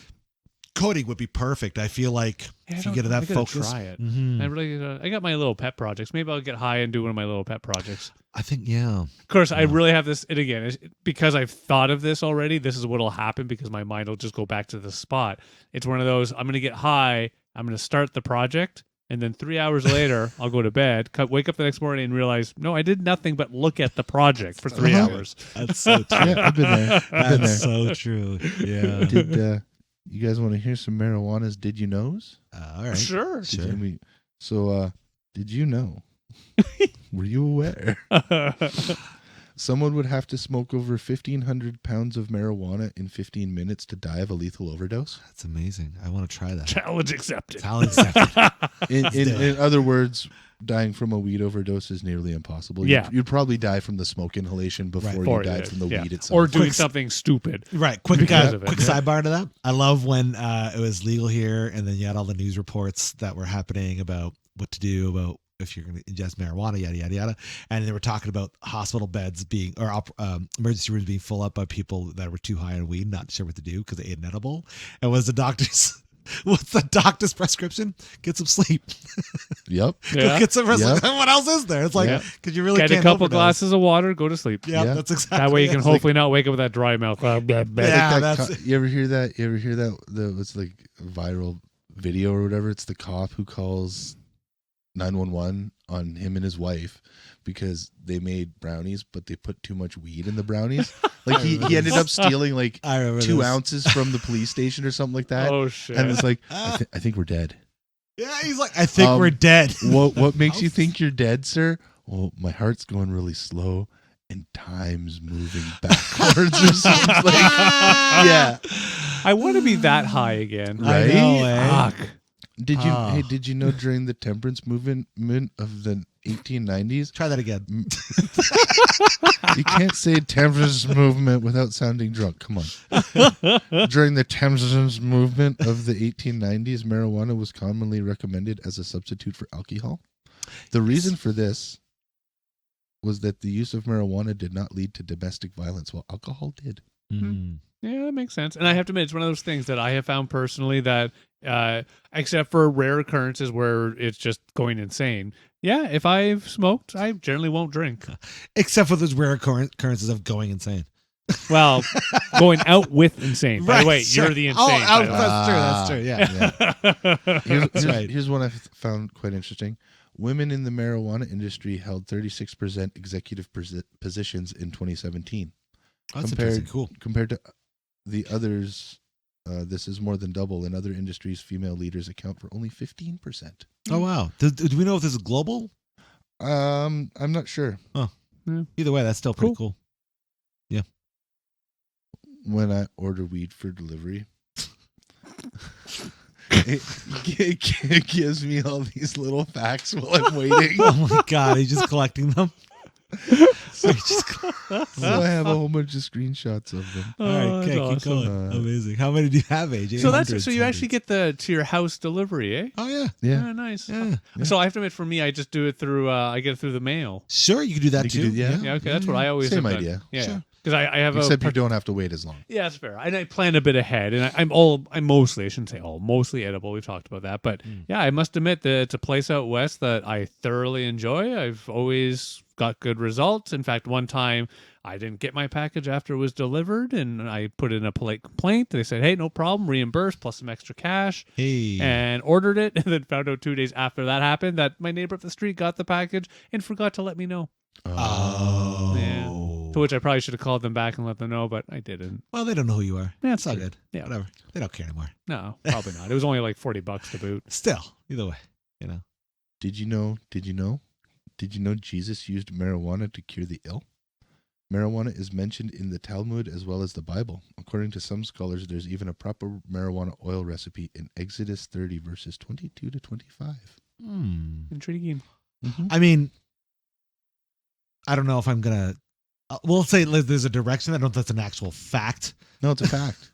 Coding would be perfect. I feel like if you get that I gotta focus. try it. Mhm. I really, I got my little pet projects. Maybe I'll get high and do one of my little pet projects. I think, yeah. Of course, I really have this, and again, because I've thought of this already, this is what'll happen because my mind will just go back to the spot. It's one of those, I'm going to get high, I'm going to start the project, and then 3 hours later, I'll go to bed, wake up the next morning and realize, no, I did nothing but look at the project for 3 hours. That's so true. Yeah, I've been there. I've been there. That's so true. Yeah. Did you guys want to hear some marijuana's Did You Knows? All right. Sure. Did you know? Were you aware? Someone would have to smoke over 1,500 pounds of marijuana in 15 minutes to die of a lethal overdose. That's amazing. I want to try that. Challenge accepted. How accepted. In other words, dying from a weed overdose is nearly impossible. Yeah. You'd probably die from the smoke inhalation before Right. you died from the Yeah. weed itself. Or doing Quick- something stupid. Right. Quick Because of it. quick sidebar to that. I love when it was legal here and then you had all the news reports that were happening about what to do about if you're going to ingest marijuana, yada, yada, yada. And they were talking about hospital beds being, or emergency rooms being full up by people that were too high on weed, not sure what to do because they ate an edible. And what's the doctor's prescription? Get some sleep. Yep. Yeah. Get some rest. Yep. What else is there? It's like, Yeah. because you really Get can't a couple overdose. glasses of water, go to sleep. Yeah, Yeah. that's exactly That way you it. can It's like- hopefully not wake up with that dry mouth. Yeah, that's- You ever hear that? It's like a viral video or whatever. It's the cop who calls 911 on him and his wife because they made brownies, but they put too much weed in the brownies. Like he ended up stealing like I remember 2 this. ounces from the police station or something like that. Oh, shit. And it's like, I think we're dead. Yeah, he's like, I think Um, we're dead. What makes you think you're dead, sir? Well, my heart's going really slow and time's moving backwards or something. Like, yeah. I want to be that high again. Right? I know, eh? Fuck. Did you know during the temperance movement of the 1890s, Try that again. you can't say temperance movement without sounding drunk. Come on. During the temperance movement of the 1890s, marijuana was commonly recommended as a substitute for alcohol. The reason for this was that the use of marijuana did not lead to domestic violence, while alcohol did. Mm. Yeah, that makes sense. And I have to admit, it's one of those things that I have found personally that, except for rare occurrences where it's just going insane. Yeah, if I've smoked, I generally won't drink. Except for those rare occurrences of going insane. Well, going out with insane. By the way, sure. you're the insane. Oh, Tyler. that's true. Yeah. Here's one I found quite interesting. Women in the marijuana industry held 36% executive positions in 2017. That's interesting. Cool. Compared to the others, this is more than double. In other industries, female leaders account for only 15%. Oh, wow. Do we know if this is global? I'm not sure. Oh, yeah. Either way, that's still pretty cool. Yeah. When I order weed for delivery, it gives me all these little facts while I'm waiting. Oh my God, he's just collecting them. So I have a whole bunch of screenshots of them. All right, okay, keep awesome. going. Amazing. How many do you have, AJ? So Hundreds, you actually hundreds. get to your house delivery, eh? Oh yeah, Yeah. Nice. yeah. So I have to admit, for me, I just do it through. I get it through the mail. Sure, you can do that You too. can do- yeah. Yeah, okay, that's what I always Same have done. idea. Yeah, Sure. because I have Except a. you don't have to wait as long. Yeah, that's fair. And I plan a bit ahead, and I'm mostly, I shouldn't say all, mostly edible. We've talked about that, but yeah, I must admit that it's a place out west that I thoroughly enjoy. I've always got good results. In fact, one time I didn't get my package after it was delivered, and I put in a polite complaint. They said, "Hey, no problem, reimburse plus some extra cash." Hey. And ordered it, and then found out 2 days after that happened that my neighbor up the street got the package and forgot to let me know. Oh. Yeah. To which I probably should have called them back and let them know, but I didn't. Well, they don't know who you are. Yeah, It's all true. good. Yeah. Whatever. They don't care anymore. No, probably not. It was only like $40 to boot. Still, either way, you know. Did you know Jesus used marijuana to cure the ill? Marijuana is mentioned in the Talmud as well as the Bible. According to some scholars, there's even a proper marijuana oil recipe in Exodus 30, verses 22 to 25. Intriguing. I mean, I don't know if I'm gonna. We'll say there's a direction. I don't know if that's an actual fact. No, it's a fact.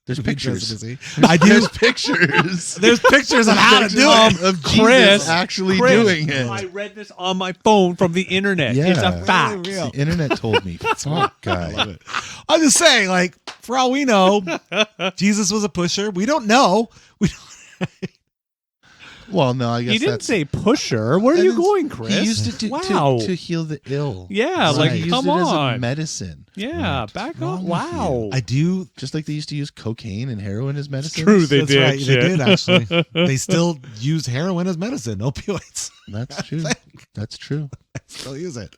There's It'd be pictures. interesting to see. I do. There's pictures. There's pictures on how to do it. Of Chris, Jesus actually doing it. I read this on my phone from the internet. Yeah. It's a fact. Real. The internet told me. Fuck, guy. I'm just saying, like, for all we know, Jesus was a pusher. We don't know. We don't. Well, no, I guess He didn't that's... say pusher. Where are you going, Chris? He used it Wow. to heal the ill. Yeah, So like, he used come it as a on. medicine. Yeah, What's back wrong up. with Wow. I do. Just like they used to use cocaine and heroin as medicine. true, they That's did. right. Shit. They did actually. They still use heroin as medicine. Opioids. That's true. That's true. Still use it.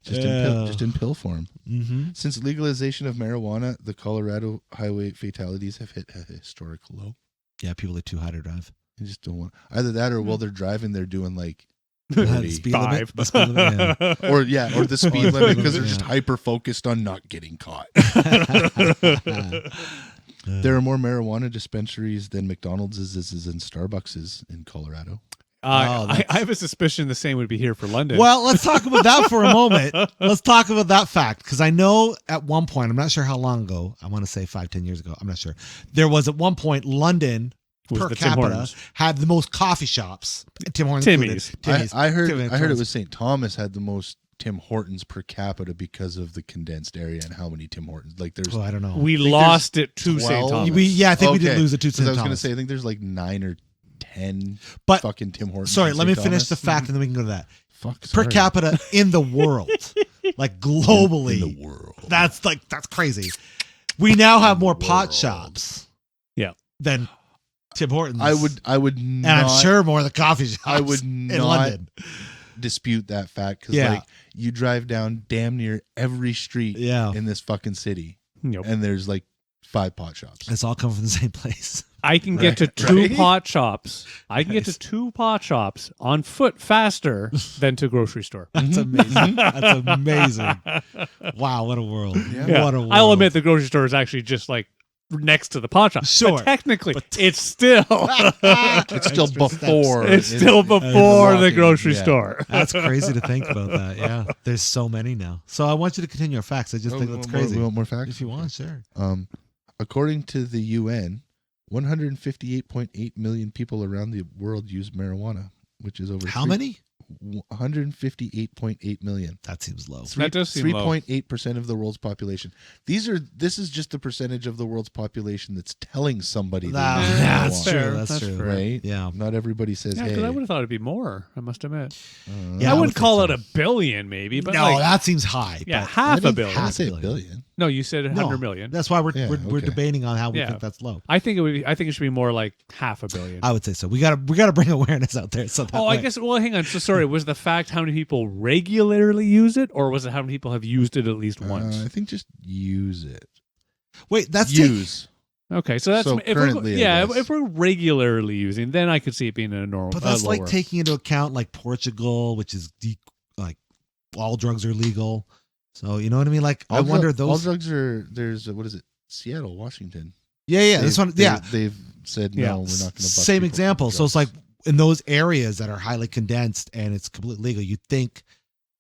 Just in pill form. Mm-hmm. Since legalization of marijuana, the Colorado highway fatalities have hit a historic low. Yeah, people are too high to drive. They just don't want either that or while they're driving, they're doing like The 30. speed Five. limit. The speed limit, yeah. or the speed limit because they're just Yeah. hyper focused on not getting caught. There are more marijuana dispensaries than McDonald's is and Starbucks is in Colorado. I have a suspicion the same would be here for London. Well, let's talk about that for a moment. Let's talk about that fact because I know at one point, I'm not sure how long ago, I want to say 5-10 years ago, I'm not sure. There was at one point London Was per the Tim capita Hortons. had the most coffee shops. Tim Hortons Timmy's. included. I heard Timmy's. it was St. Thomas had the most Tim Hortons per capita because of the condensed area and how many Tim Hortons. Like there's Oh, I don't know. we think lost it to 12. St. Thomas. I think we did Okay. lose it to 'Cause St. I was going to Thomas. say I think there's like 9 or 10 But- fucking Tim Hortons. Sorry, in let me St. finish the Thomas. fact and then we can go to that. Fuck, Per sorry. capita in the world, like globally, in the world. that's crazy. We now have more pot world. shops, Yeah. than Tim Hortons. I would and not. I'm sure more of the coffee shops. I would in not London. dispute that fact because Yeah. like you drive down damn near every street Yeah, in this fucking city Nope. and there's like 5 pot shops. it's all coming from the same place. I can get to Right, two right? pot shops. I can get to two pot shops on foot faster than to grocery store. That's amazing. That's amazing. Wow, what a world. Yeah. What a world. I'll admit the grocery store is actually just like next to the pot shop. Sure. But technically, it's still It's still Extra before. it's still before the walking, grocery yeah. store. That's crazy to think about that. Yeah. There's so many now. So I want you to continue your facts. I just think that's crazy. We want more facts? If you want, sure. According to the UN, 158.8 million people around the world use marijuana, which is over How many? 158.8 million. That seems low. That does seem low. 3.8% of the world's population. This is just the percentage of the world's population that's telling somebody they use That's marijuana, true. fair. That's That's true. fair. right? Yeah. Not everybody says, Yeah, hey. because I would have thought it'd be more. I must admit. Yeah, I I wouldn't would call think it a billion, maybe, but no, like, that seems high. yeah, but half a I billion. didn't say Half a billion. No, you said 100 no, million. That's why we're Okay. debating on how we Yeah. think that's low. I think it should be more like half a billion. I would say so. We gotta bring awareness out there. So that Oh, way. I guess. Well, hang on. So sorry. Was the fact how many people regularly use it, or was it how many people have used it at least once? I think just use it. Wait, that's Use. Okay, so that's So if currently, we're, I guess. if we're regularly using, then I could see it being a normal. but that's like lower. taking into account like Portugal, which is like all drugs are legal. So you know what I mean? Like I wonder all those. drugs are. There's what is it? Seattle, Washington. Yeah, this one. Yeah, They've said no. Yeah. We're not going to. same example. So it's like in those areas that are highly condensed and it's completely legal, you'd think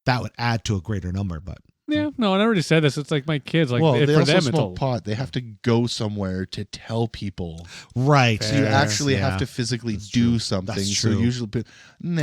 that would add to a greater number, but Yeah, no, I already said this. It's like my kids. Like well, for they also them, it's smoke all pot. They have to go somewhere to tell people. right. So you Fair. actually Yeah. have to physically That's do true. something. That's So true. usually, nah.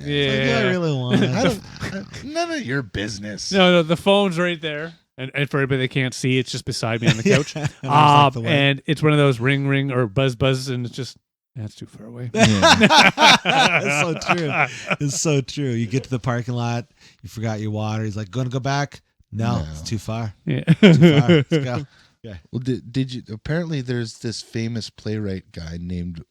Yeah. Like, I really want I it. don't, none of your business. no. The phone's right there, and for everybody that can't see, it's just beside me on the couch. Yeah. And I was like the way. And it's one of those ring or buzz, and it's just that's too far away. It's so true. It's so true. You get to the parking lot, you forgot your water. He's like, "Going to go back? No, No. it's too far. Yeah. Too far. Let's go." Well, did you? Apparently, there's this famous playwright guy named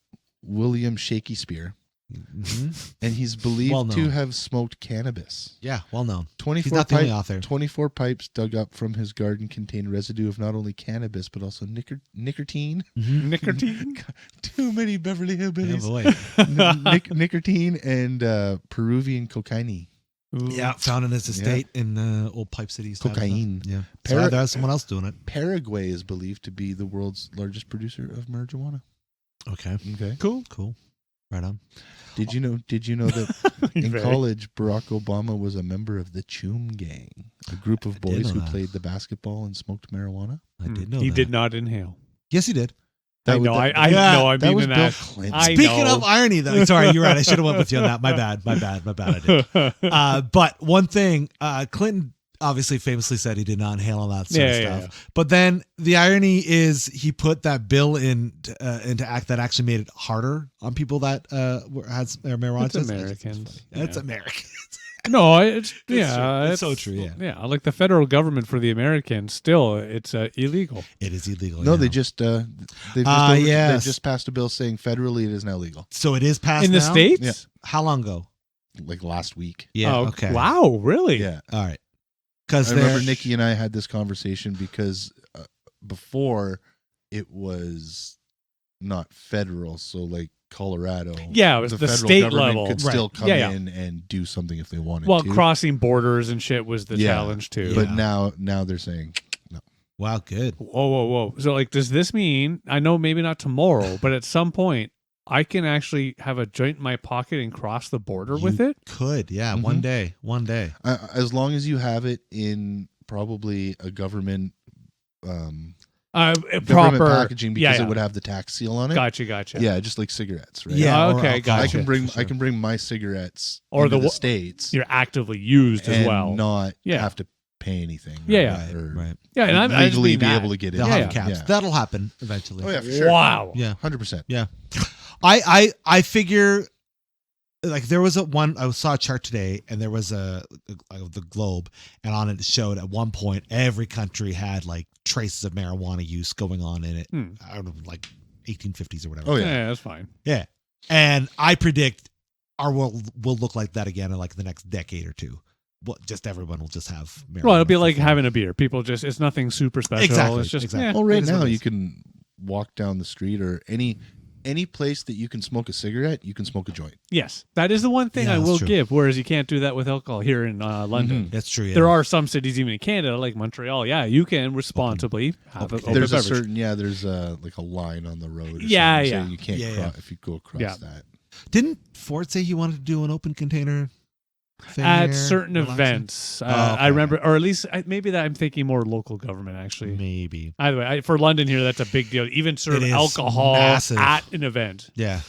William Shakespeare, Mhm. and he's believed Well to known. have smoked cannabis. Yeah, well known. 24 He's not the only author. 24 pipes dug up from his garden contained residue of not only cannabis but also nicotine. Nicotine. Too many Beverly Yeah, Hillbillies. boy. Nicotine and Peruvian cocaine. Yeah, found in his estate in old Pipe City. style stuff. Cocaine. Yeah. Para- So there's someone else doing it. Paraguay is believed to be the world's largest producer of marijuana. Okay. Okay. Cool. Right on. Did you know that in Very. college Barack Obama was a member of the Choom Gang, a group of did boys know who that. played the basketball and smoked marijuana? I did know He that. did not inhale. Yes, he did. I know. I yeah, know. I That mean was in Bill that. Clinton. I Speaking know. of irony, though, sorry, you're right. I should have went with you on that. My bad. I did. But one thing, Clinton obviously famously said he did not inhale all that sort of Yeah, stuff. But then the irony is he put that bill into act that actually made it harder on people that has marijuana. It's Americans. It's Yeah. Americans. No, it's true. yeah, It's so true, yeah. yeah. Like the federal government for the Americans, still it's illegal. It is illegal. No, yeah. they just they yes. just passed a bill saying federally it is now legal. So it is passed In the now? states. Yeah. How long ago? Like last week. Yeah. Oh, okay. Wow. Really? Yeah. All right. Because I remember Nikki and I had this conversation because before it was not federal, so like Colorado. Yeah, it was the federal state government level. could Right. still come Yeah, yeah. in and do something if they wanted Well, to. crossing borders and shit was the Yeah. challenge too. But Yeah. now they're saying Wow, good. Whoa. So like, does this mean? I know maybe not tomorrow, but at some point, I can actually have a joint in my pocket and cross the border with You it. Could, yeah. Mhm. One day. as long as you have it in probably a government government Proper packaging because yeah. it would have the tax seal on it. Gotcha. Yeah, just like cigarettes, right? Yeah. Oh, or okay, alcohol, gotcha. I can bring my cigarettes Or into the the wa- States You're actively used as and well. not Yeah. have to pay anything. Yeah, Right, Or right. Yeah, and I just legally mean be that. able to get it. They'll Yeah, have yeah. caps. Yeah. That'll happen eventually. Oh yeah, for sure. Wow. Yeah. 100%. Yeah. I figure like there was I saw a chart today and there was the globe and on it showed at one point every country had like traces of marijuana use going on in it. I don't know, like 1850s or whatever. Oh, Yeah, yeah. that's fine. Yeah. And I predict our world will look like that again in like the next decade or two. Well, just everyone will just have marijuana. Well, it'll be like for fun. having a beer. People just, it's nothing super special. Exactly, It's just, exactly. yeah. Well, right It is what now it you is. can walk down the street or any place that you can smoke a cigarette, you can smoke a joint. Yes, that is the one thing Yeah, I that's will true. give. Whereas you can't do that with alcohol here in London. Mhm. That's true. Yeah. There are some cities, even in Canada, like Montreal. Yeah, you can responsibly have an open There's a beverage. certain there's like a line on the road. Or Yeah, something, yeah. So you can't Yeah, cross yeah. if you go across Yeah. that. Didn't Ford say he wanted to do an open container thing At here? certain Relaxing? events. Okay. I remember, or at least maybe that I'm thinking more local government, actually. Maybe. Either way, for London here, that's a big deal. Even serve It is alcohol massive. at an event. Yeah.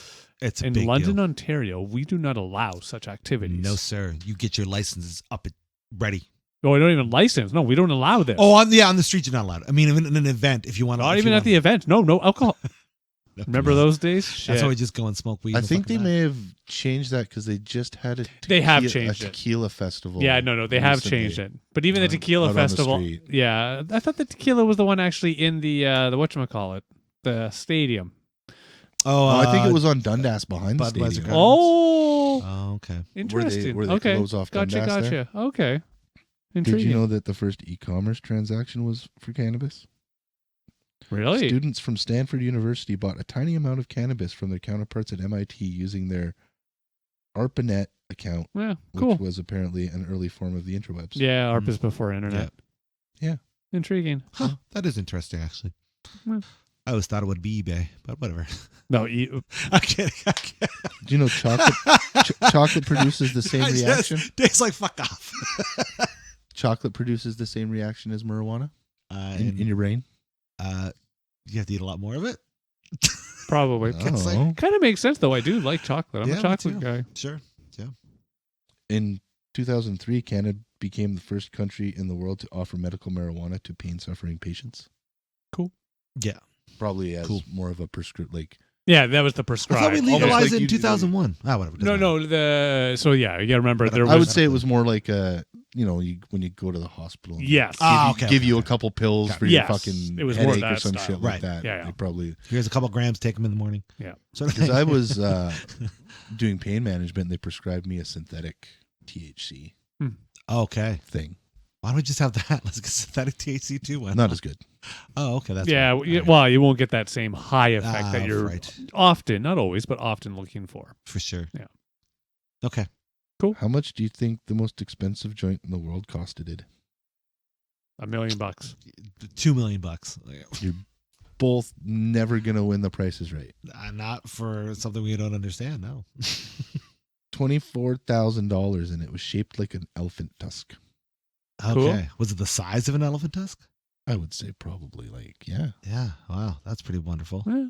It's a In big London, deal. Ontario, we do not allow such activities. No, sir. You get your licenses up at ready. No, we don't even license. No, we don't allow this. Oh, on the street you're not allowed. I mean, even in an event, if you want to. Not even at the event. No alcohol. No, Remember those days? Shit. That's why we just go and smoke weed. I in the think they fucking may have changed that because they just had a They have a changed it. tequila festival. Yeah, no, they have recently. changed it. But even the Out tequila on the festival, street. yeah, I thought the tequila was the one actually in the whatchamacallit, the stadium. Oh, I think it was on Dundas behind the Budweiser stadium. Gardens. Oh, Oh, okay. interesting. where they okay, close off gotcha. Dundas there? Okay, Did intriguing. you know that the first e-commerce transaction was for cannabis? Really? Students from Stanford University bought a tiny amount of cannabis from their counterparts at MIT using their ARPANET account, Yeah, which cool. was apparently an early form of the interwebs. Yeah, ARP is before internet. Yeah. Intriguing. Huh. That is interesting, actually. Well. I always thought it would be eBay, but whatever. No, I'm kidding. I'm kidding. Do you know chocolate produces the same I just- reaction? Dave's like, fuck off. Chocolate produces the same reaction as marijuana in your brain? You have to eat a lot more of it. probably. It's like- Oh. Kind of makes sense though. I do like chocolate. I'm Yeah, a me chocolate too. guy. Sure. In 2003, Canada became the first country in the world to offer medical marijuana to pain-suffering patients. Yeah. Probably as Cool. more of a prescription, like Yeah, that was the I prescribed. thought we Almost legalized like it you in do- 2001. Ah, whatever. doesn't No, matter. so yeah, you got to remember there was. I would say it was more like when you go to the hospital. and Yes. give you a couple pills for your Yes, fucking it was more headache that or some style. shit Right. like that. Yeah, yeah. They probably Here's a couple grams. Take them in the morning. Yeah. Sort of because thing. I was doing pain management. And they prescribed me a synthetic THC Okay. thing. Why don't we just have that? Let's get synthetic THC too. Why Not as good. Oh, okay. That's yeah. fine. All right. Well, you won't get that same high effect that Ah, you're right. often, not always, but often looking for. For sure. Yeah. Okay. How much do you think the most expensive joint in the world costed? $1 million. $2 million. You're both never gonna win the prices right. Not for something we don't understand. No. $24,000, and it was shaped like an elephant tusk. Okay. Cool. Was it the size of an elephant tusk? I would say probably Yeah. Wow. That's pretty wonderful. Yeah.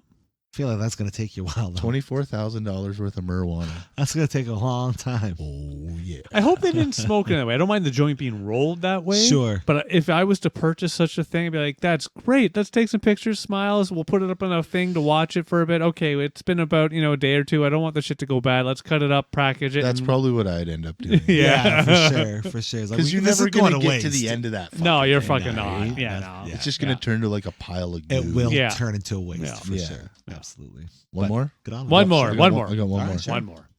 I feel like that's going to take you a while, though. $24,000 worth of marijuana. That's going to take a long time. Oh yeah. I hope they didn't smoke it that way. I don't mind the joint being rolled that way. Sure. But if I was to purchase such a thing, I'd be like, that's great. Let's take some pictures, smiles. We'll put it up on a thing to watch it for a bit. Okay, it's been about, a day or two. I don't want the shit to go bad. Let's cut it up, package it. That's and- probably what I'd end up doing. Yeah. For sure. For sure. It's like, Because you're this never is going gonna get to waste. the end of that. No, you're thing, fucking not. right? Yeah, That's- no. yeah. It's just gonna turn to like a pile of goo. It will Yeah. turn into a waste Yeah. for Yeah. sure. Yeah. Absolutely. One But more. Get on. One with it. more. I got One more. I got one All more. right, sure. One more.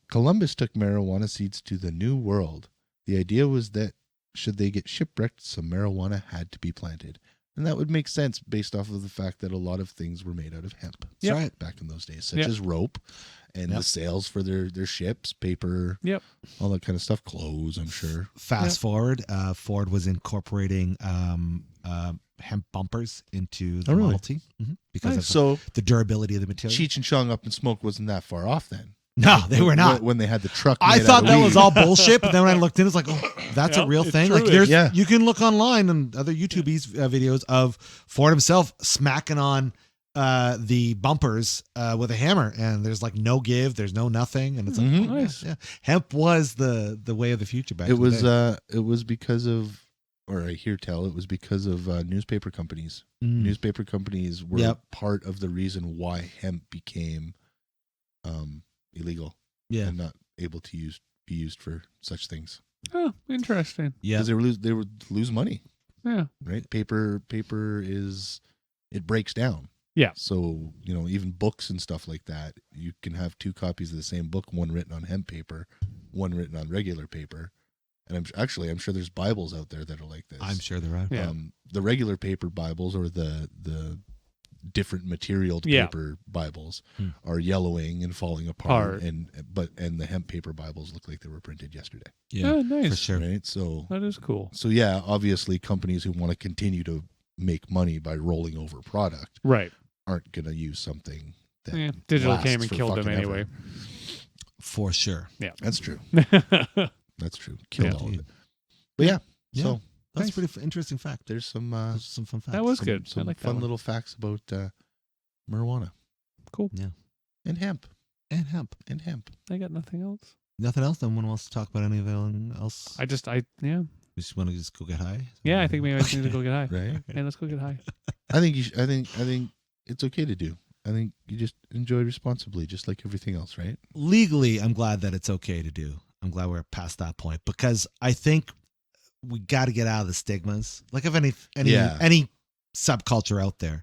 Columbus took marijuana seeds to the New World. The idea was that should they get shipwrecked, some marijuana had to be planted. And that would make sense based off of the fact that a lot of things were made out of hemp. That's Yep. right. Back in those days, such Yep. as rope and Yep. the sails for their ships, paper, Yep. all that kind of stuff, clothes, I'm sure. Fast forward, Ford was incorporating hemp bumpers into the Oh, really? Model T because of So the durability of the material. Cheech and Chong Up in Smoke wasn't that far off then. No, they were not. When they had the truck I made out thought of that weed. was all bullshit, but then when I looked in, it's like, oh, that's a Yeah, real it thing. truly Like, there's, is. Yeah. you can look online and other YouTube's videos of Ford himself smacking on the bumpers with a hammer, and there's like no give, there's no nothing, and it's like, Mhm. oh, Nice. yeah. Hemp was the way of the future back. It in the was day. it was because of, or I hear tell, it was because of newspaper companies. Mm. Newspaper companies were Yep. part of the reason why hemp became illegal Yeah, and not able to be used for such things. Oh, interesting. yeah, Because they would lose money, Yeah. right? Paper is, it breaks down. Yeah. So, even books and stuff like that, you can have two copies of the same book, one written on hemp paper, one written on regular paper. And I'm sure there's Bibles out there that are like this. I'm sure they're right. Yeah. The regular paper Bibles or the different material paper Bibles are yellowing and falling apart, and the hemp paper Bibles look like they were printed yesterday. Yeah, nice. for sure. Right, so That is cool. So yeah, obviously companies who want to continue to make money by rolling over product, right, aren't going to use something that digital lasts came and for killed them fucking anyway. ever. For sure. Yeah, that's true. That's true. Killed all of it. But yeah. So that's a pretty interesting fact. There's some fun facts. That was good. Some I like fun that little facts about marijuana. Cool. Yeah. And hemp. And hemp. I got nothing else. Nothing else? No one wants to talk about anything else? We just want to just go get high? Yeah, I think maybe I just need to go get high. Right? Yeah, let's go get high. I think I think it's okay to do. I think you just enjoy responsibly, just like everything else, right? Legally, I'm glad that it's okay to do. I'm glad we're past that point, because I think we got to get out of the stigmas. Like, if any subculture out there,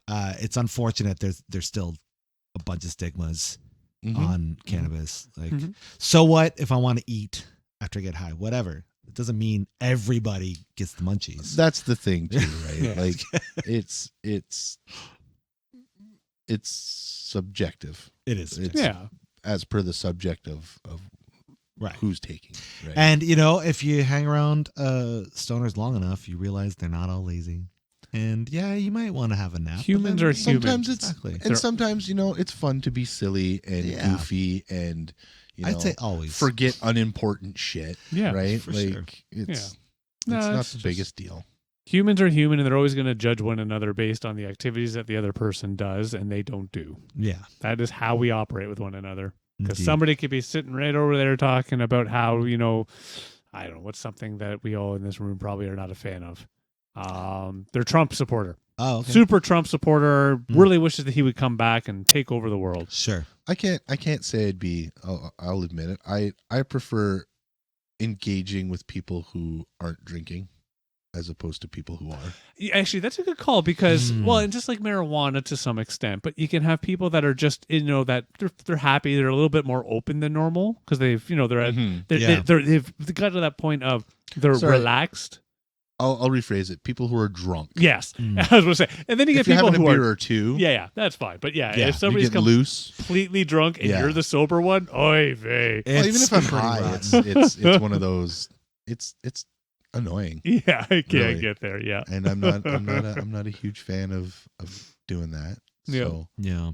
it's unfortunate there's still a bunch of stigmas on cannabis. Like, so what if I want to eat after I get high? Whatever. It doesn't mean everybody gets the munchies. That's the thing too, right? Yeah. Like, it's subjective. It is. It's, as per the subject of right, who's taking it, right? And if you hang around stoners long enough, you realize they're not all lazy. And yeah, you might want to have a nap. Humans are humans. Sometimes Exactly. And sometimes, it's fun to be silly and goofy and, I'd say always forget unimportant shit. Yeah, right? for Like, sure. it's No, not it's the just- biggest deal. Humans are human, and they're always going to judge one another based on the activities that the other person does and they don't do. Yeah. That is how we operate with one another. Because Indeed. somebody could be sitting right over there talking about how, I don't know, what's something that we all in this room probably are not a fan of. They're Trump supporter. Oh, okay. Super Trump supporter, really wishes that he would come back and take over the world. Sure. I can't say I'd be. I'll admit it. I prefer engaging with people who aren't drinking as opposed to people who are. Yeah, actually, that's a good call because, well, and just like marijuana to some extent, but you can have people that are just, that they're happy, they're a little bit more open than normal because they've, they've got to that point of they're relaxed. I'll rephrase it. People who are drunk. Yes, I was going to say, and then you get if you're people having who a beer are or two. Yeah, that's fine. But if you somebody's get loose, completely drunk and you're the sober one, oy vey. Well, even if I'm high, it's one of those. It's annoying. Yeah, I can't really. get there. Yeah, and I'm not a huge fan of doing that. So yeah,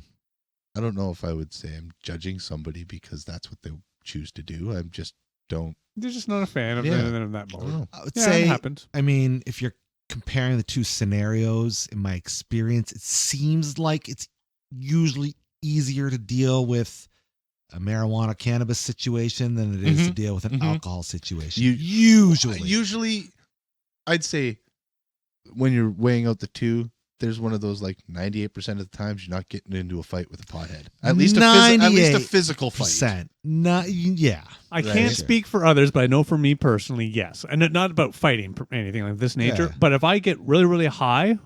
I don't know if I would say I'm judging somebody because that's what they choose to do. I just don't. You're just not a fan of them in that moment. I would it say, happens. I mean, if you're comparing the two scenarios, in my experience, it seems like it's usually easier to deal with a marijuana cannabis situation than it is to deal with an alcohol situation. Usually, I'd say when you're weighing out the two, there's one of those like 98% of the times you're not getting into a fight with a pothead. At least a physical fight. I can't speak for others, but I know for me personally, yes. And not about fighting anything like this nature, but if I get really, really high,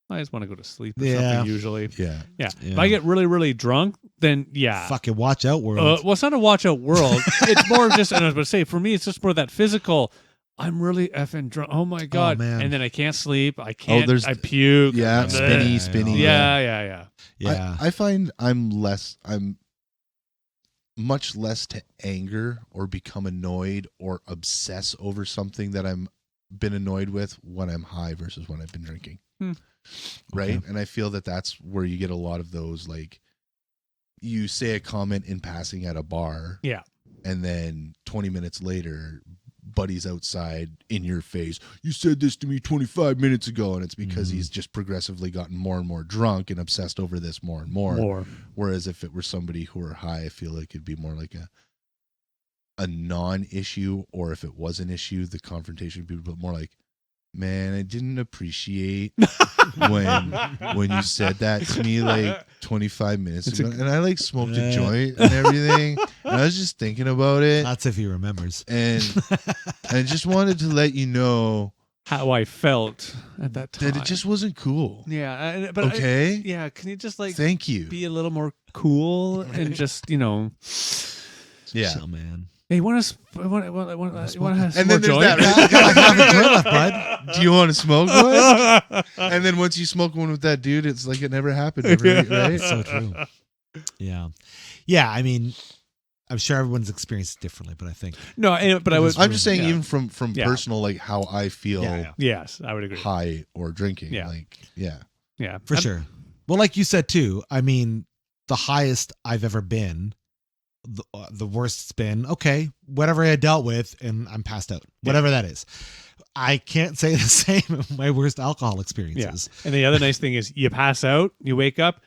I just want to go to sleep or something usually. Yeah. If I get really, really drunk, then Fucking watch out, world. Well, it's not a watch out world. It's more just, and I was going to say, for me, it's just more that physical. I'm really effing drunk. Oh my God. man. And then I can't sleep. I can't. I puke. Yeah. Spinny. Yeah. I find I'm much less to anger or become annoyed or obsess over something that I'm been annoyed with when I'm high versus when I've been drinking. Right. Okay. And I feel that that's where you get a lot of those, like you say a comment in passing at a bar. Yeah. And then 20 minutes later, buddy's outside in your face. You said this to me 25 minutes ago. And it's because he's just progressively gotten more and more drunk and obsessed over this more and more. Whereas if it were somebody who were high, I feel like it'd be more like a non-issue, or if it was an issue, the confrontation would be more like, man, I didn't appreciate when you said that to me like 25 minutes ago. And I like smoked a joint and everything. And I was just thinking about it. That's if he remembers. And I just wanted to let you know how I felt at that time. That it just wasn't cool. Yeah. But okay. Can you just thank you. Be a little more cool and just, Yeah. Chill, man. Hey, you want to have And more then there's joint? that, You got like half a joint left, bud. Do you want to smoke one? And then once you smoke one with that dude, it's like it never happened, right? So true. Yeah. Yeah. I mean, I'm sure everyone's experienced it differently, but I think No, but I'm just saying, yeah. even from Yeah. personal, like how I feel Yes, I would agree. high or drinking. Yeah. Like, yeah. Yeah, for sure. Well, like you said too, I mean, the highest I've ever been, the worst it's been, okay, whatever I dealt with, and I'm passed out, whatever that is. I can't say the same of my worst alcohol experiences. And the other nice thing is you pass out, you wake up,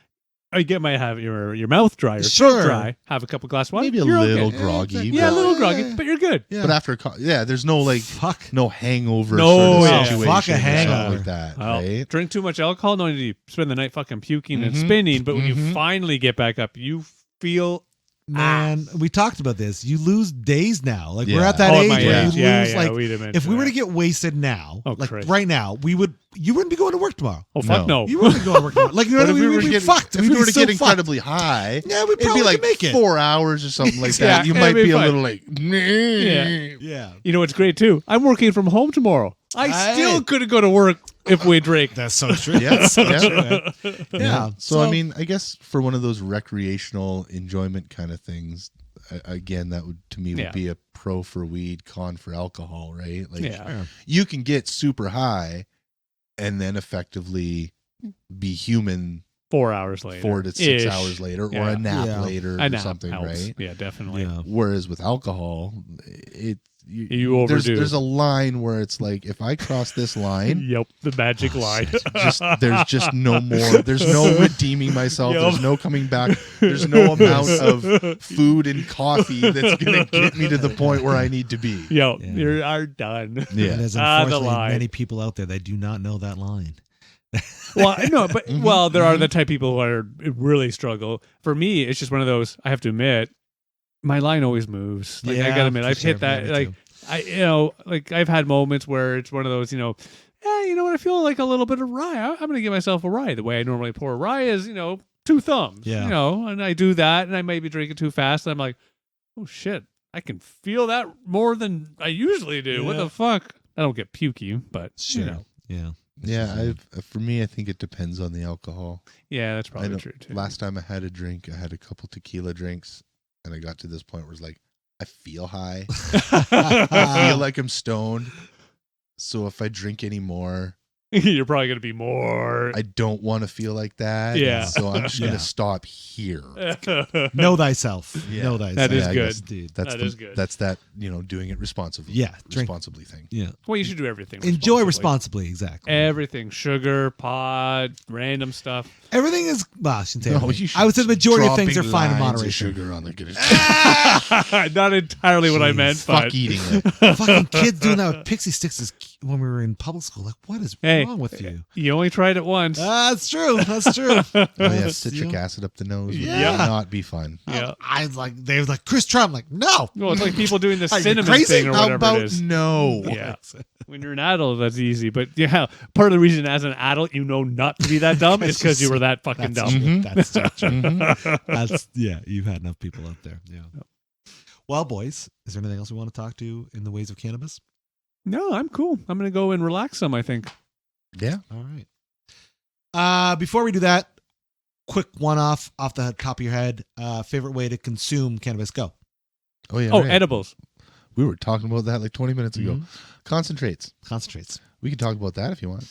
you might have your mouth dry or Sure. throat dry, have a couple glass of wine. Maybe a you're little okay. groggy. Yeah, a but, little groggy, but you're good. Yeah. but after, there's no like, Fuck. no hangover No, sort of yeah. situation. Fuck a or something hangover. like that, Well, right? drink too much alcohol, not only do you spend the night fucking puking and Mhm. spinning, but when you Mhm. finally get back up, you feel Man, we talked about this. You lose days now. Like we're Yeah. at that at age my where age. you Yeah, lose like we'd have mentioned if we were to that. get wasted now, Oh, like Christ. right now, you wouldn't be going to work tomorrow. Oh fuck no. You wouldn't be going to work tomorrow. Like you know But what I if mean? we were We'd be getting, fucked. if We'd we be were to so get fucked. incredibly high, Yeah, we it'd probably be like could make it. 4 hours or something like Yeah, that. You it'd might be be a fine. little like, Yeah. You know what's great too? I'm working from home tomorrow. I still couldn't go to work if we drink. That's so true. Yeah, so yeah. true, man. Yeah. So I mean, I guess for one of those recreational enjoyment kind of things, again, that would to me would be a pro for weed, con for alcohol, right? Like you can get super high and then effectively be human 4 hours later. 4 to 6 hours later, or a nap later, A or nap something, helps. right? Yeah, definitely. Yeah. Whereas with alcohol, You overdo. There's a line where it's like, if I cross this line, Yep, the magic line. there's just no more. There's no redeeming myself. Yep. There's no coming back. There's no amount of food and coffee that's gonna get me to the point where I need to be. Yo, Yeah. you are done. Yeah. And there's The unfortunately line. many people out there that do not know that line. Well, no, but well, there are the type of people who are really struggle. For me, it's just one of those. I have to admit, my line always moves. Like I gotta admit, for I've sure, hit that. me Like too. like I've had moments where it's one of those. You know what? I feel like a little bit of rye. I'm gonna give myself a rye. The way I normally pour rye is, 2 thumbs. Yeah. And I do that, and I may be drinking too fast. And I'm like, oh shit, I can feel that more than I usually do. What Yeah. the fuck? I don't get pukey, but Sure. Yeah. Yeah, for me, I think it depends on the alcohol. yeah, that's I probably know true too. last time I had a drink, I had a couple tequila drinks, and I got to this point where it's like, I feel high. I feel like I'm stoned. So if I drink any more, You're probably gonna be more. I don't want to feel like that. Yeah. So I'm just Yeah. gonna stop here. Know thyself. Yeah. Know thyself. That is I good. guess Dude. That's That is good. That's that, doing it responsibly. Yeah, drink- responsibly thing. Yeah. Well, you should do everything. Enjoy responsibly. Exactly. Everything, sugar, pod, random stuff. Everything is, well, I shouldn't say No, everything. you should I would say the majority of things are dropping fine in lines of moderation. Sugar on the Not entirely what I Jeez. meant, fuck but eating it. Fucking kids doing that with pixie sticks is when we were in public school. Like, what is Hey. wrong with you? you only tried it once. That's true. That's true. Oh, yeah, That's, citric acid up the nose would Yeah. not be fun. Yeah. I was like, they was like, Chris Trump. I'm like, no. Well, it's like people doing the Are you cinnamon crazy? thing or How whatever about it is. no? Yeah. When you're an adult, that's easy. But yeah, part of the reason as an adult you know not to be that dumb is because you were that fucking That's dumb. true. That's so true. Mhm. That's yeah. You've had enough people out there. Yeah. Well, boys, is there anything else we want to talk to in the ways of cannabis? No, I'm cool. I'm gonna go and relax some. I think. Yeah. All right. Before we do that, quick one off the top of your head. Favorite way to consume cannabis? Go. Oh yeah. Oh, right. edibles. We were talking about that like 20 minutes ago. Mhm. Concentrates. Concentrates. We can talk about that if you want.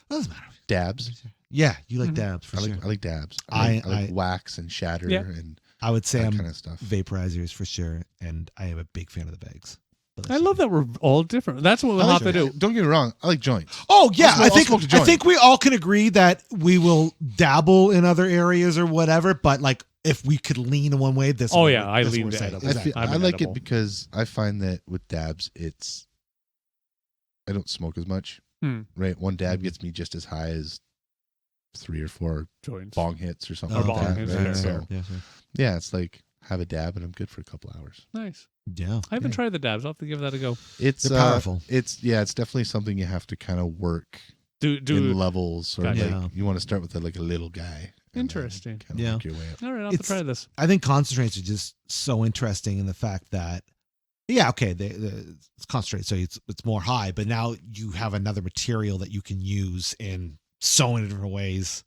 Doesn't matter. Dabs. Yeah, you like Mhm. dabs for I sure. like dabs. I- I like I- wax and shatter Yeah. and I would say that I'm kind of stuff. vaporizers for sure, and I am a big fan of the bags. But I love that we're all different. That's what we'll I have like- to do. Don't get me wrong. I like joints. Oh yeah, I'll smoke a I joint. think we all can agree that we will dabble in other areas or whatever. But like, if we could lean in one way, this. Oh, one- yeah, I this lean one to side. edible. I, Exactly. feel, I'm I an like edible. it because I find that with dabs, I don't smoke as much. Hmm. Right, one dab gets me just as high as 3 or 4 Joints. bong hits or something Oh, like bong that. hits, Right? fair, So fair. Yeah, fair. yeah, it's like have a dab and I'm good for a couple hours. Nice. Yeah. I haven't tried the dabs. I'll have to give that a go. It's They're powerful. It's definitely something you have to kind of work Do in levels. Sort of Gotcha. like you want to start with like a little guy. and then Interesting. Kind of Yeah. work your way up. All right, I'll have to It's- try this. I think concentrates are just so interesting in the fact that Yeah, okay, it's concentrated, so it's more high, but now you have another material that you can use in so many different ways.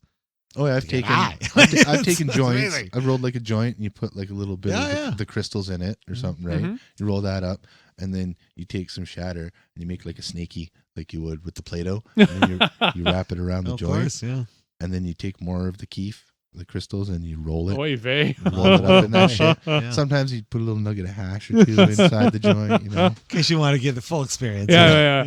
Oh, yeah, I've to get taken high. I've taken That's joints. amazing. I've rolled like a joint, and you put like a little bit of the crystals in it or something, right? Mhm. You roll that up, and then you take some shatter and you make like a snaky, like you would with the Play-Doh. And then you wrap it around the Of joint, course, yeah. and then you take more of the keef, the crystals, and you roll it. Oy vey. Roll it up in that shit. Yeah. Sometimes you put a little nugget of hash or two inside the joint, you know. In case you want to get the full experience. Yeah.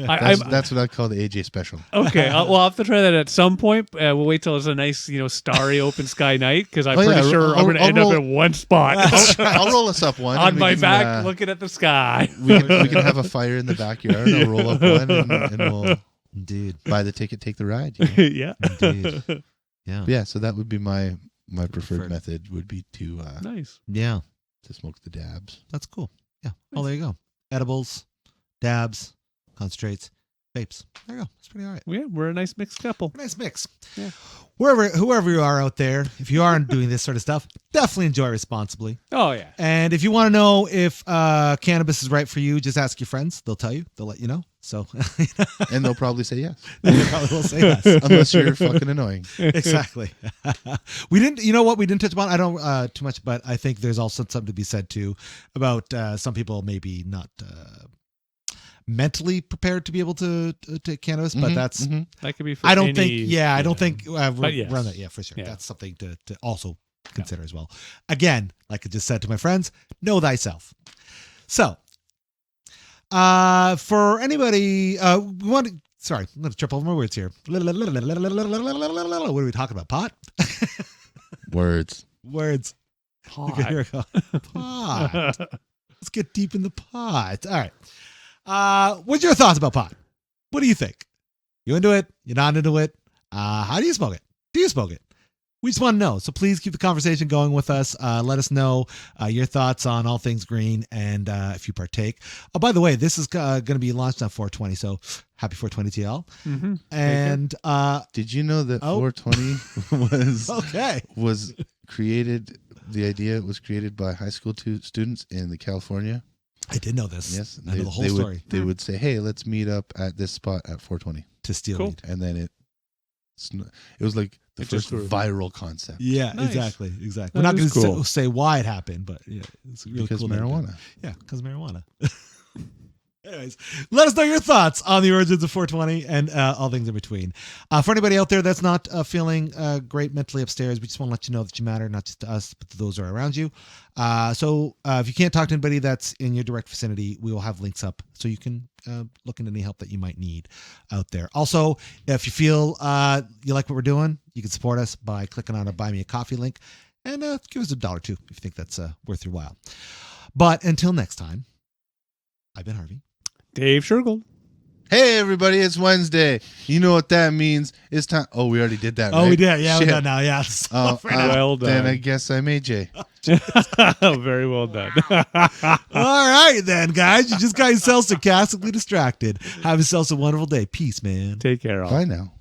That's what I call the AJ special. Okay, I'll have to try that at some point. We'll wait till it's a nice, starry open sky night because I'm pretty sure I'm going to end up in one spot I'll roll us up one on and we my can, back looking at the sky. we can have a fire in the backyard. I'll roll up one and we'll Indeed. buy the ticket, take the ride. You know? Yeah. Indeed. Yeah. Yeah, so that would be my preferred method would be to Nice. Yeah. to smoke the dabs. That's cool. Yeah. Oh, there you go. Edibles, dabs, concentrates, vapes. There you go. That's pretty all right. Yeah, we're a nice mixed couple. Nice mix. Yeah. Whoever you are out there, if you are doing this sort of stuff, definitely enjoy responsibly. Oh, yeah. And if you want to know if cannabis is right for you, just ask your friends. They'll tell you. They'll let you know. So, And they'll probably say yes. they probably will say yes. Unless you're fucking annoying. Exactly. We didn't, you know what we didn't touch upon? I don't too much, but I think there's also something to be said too about some people maybe not mentally prepared to be able to take cannabis, but that's, That could be for I don't any- think, I don't think But yes. run that. Yeah, for sure. Yeah. That's something to also consider as well. Again, like I just said to my friends, know thyself. So, for anybody, we want to, sorry, I'm going to trip over my words here. What are we talking about? Pot? Words. Words. Pot. Okay, here we go. Pot. Let's get deep in the pot. All right. What's your thoughts about pot? What do you think? You into it? You're not into it? How do you smoke it? Do you smoke it? We just want to know. So please keep the conversation going with us. Let us know your thoughts on all things green and if you partake. Oh, by the way, this is going to be launched on 420. So happy 420 to y'all. Mm-hmm. And Did you know that Oh. 420 okay. was created? The idea was created by high school students in California. I did know this. Yes, I know the whole story. They would say, "Hey, let's meet up at this spot at 420," To steal Cool. weed. and then it was like the It first just sort of- viral concept. Yeah, Nice. exactly. That We're not is going to cool. say why it happened, but yeah, it's really Because cool. that it did. marijuana. Yeah, because marijuana. Anyways, let us know your thoughts on the origins of 420 and all things in between. For anybody out there that's not feeling great mentally upstairs, we just want to let you know that you matter, not just to us, but to those who are around you. So if you can't talk to anybody that's in your direct vicinity, we will have links up so you can look into any help that you might need out there. Also, if you feel you like what we're doing, you can support us by clicking on our Buy Me a Coffee link and give us $1 too if you think that's worth your while. But until next time, I've been Harvey. Dave Shergold. Hey, everybody! It's Wednesday. You know what that means? It's time. Oh, we already did that. Oh, right? we did. Yeah, we're Shit. done now. Yeah. Oh, Well done. Then I guess I'm AJ. Very well done. All right, then, guys. You just got yourself sarcastically distracted. Have yourselves a wonderful day. Peace, man. Take care, all. Bye now.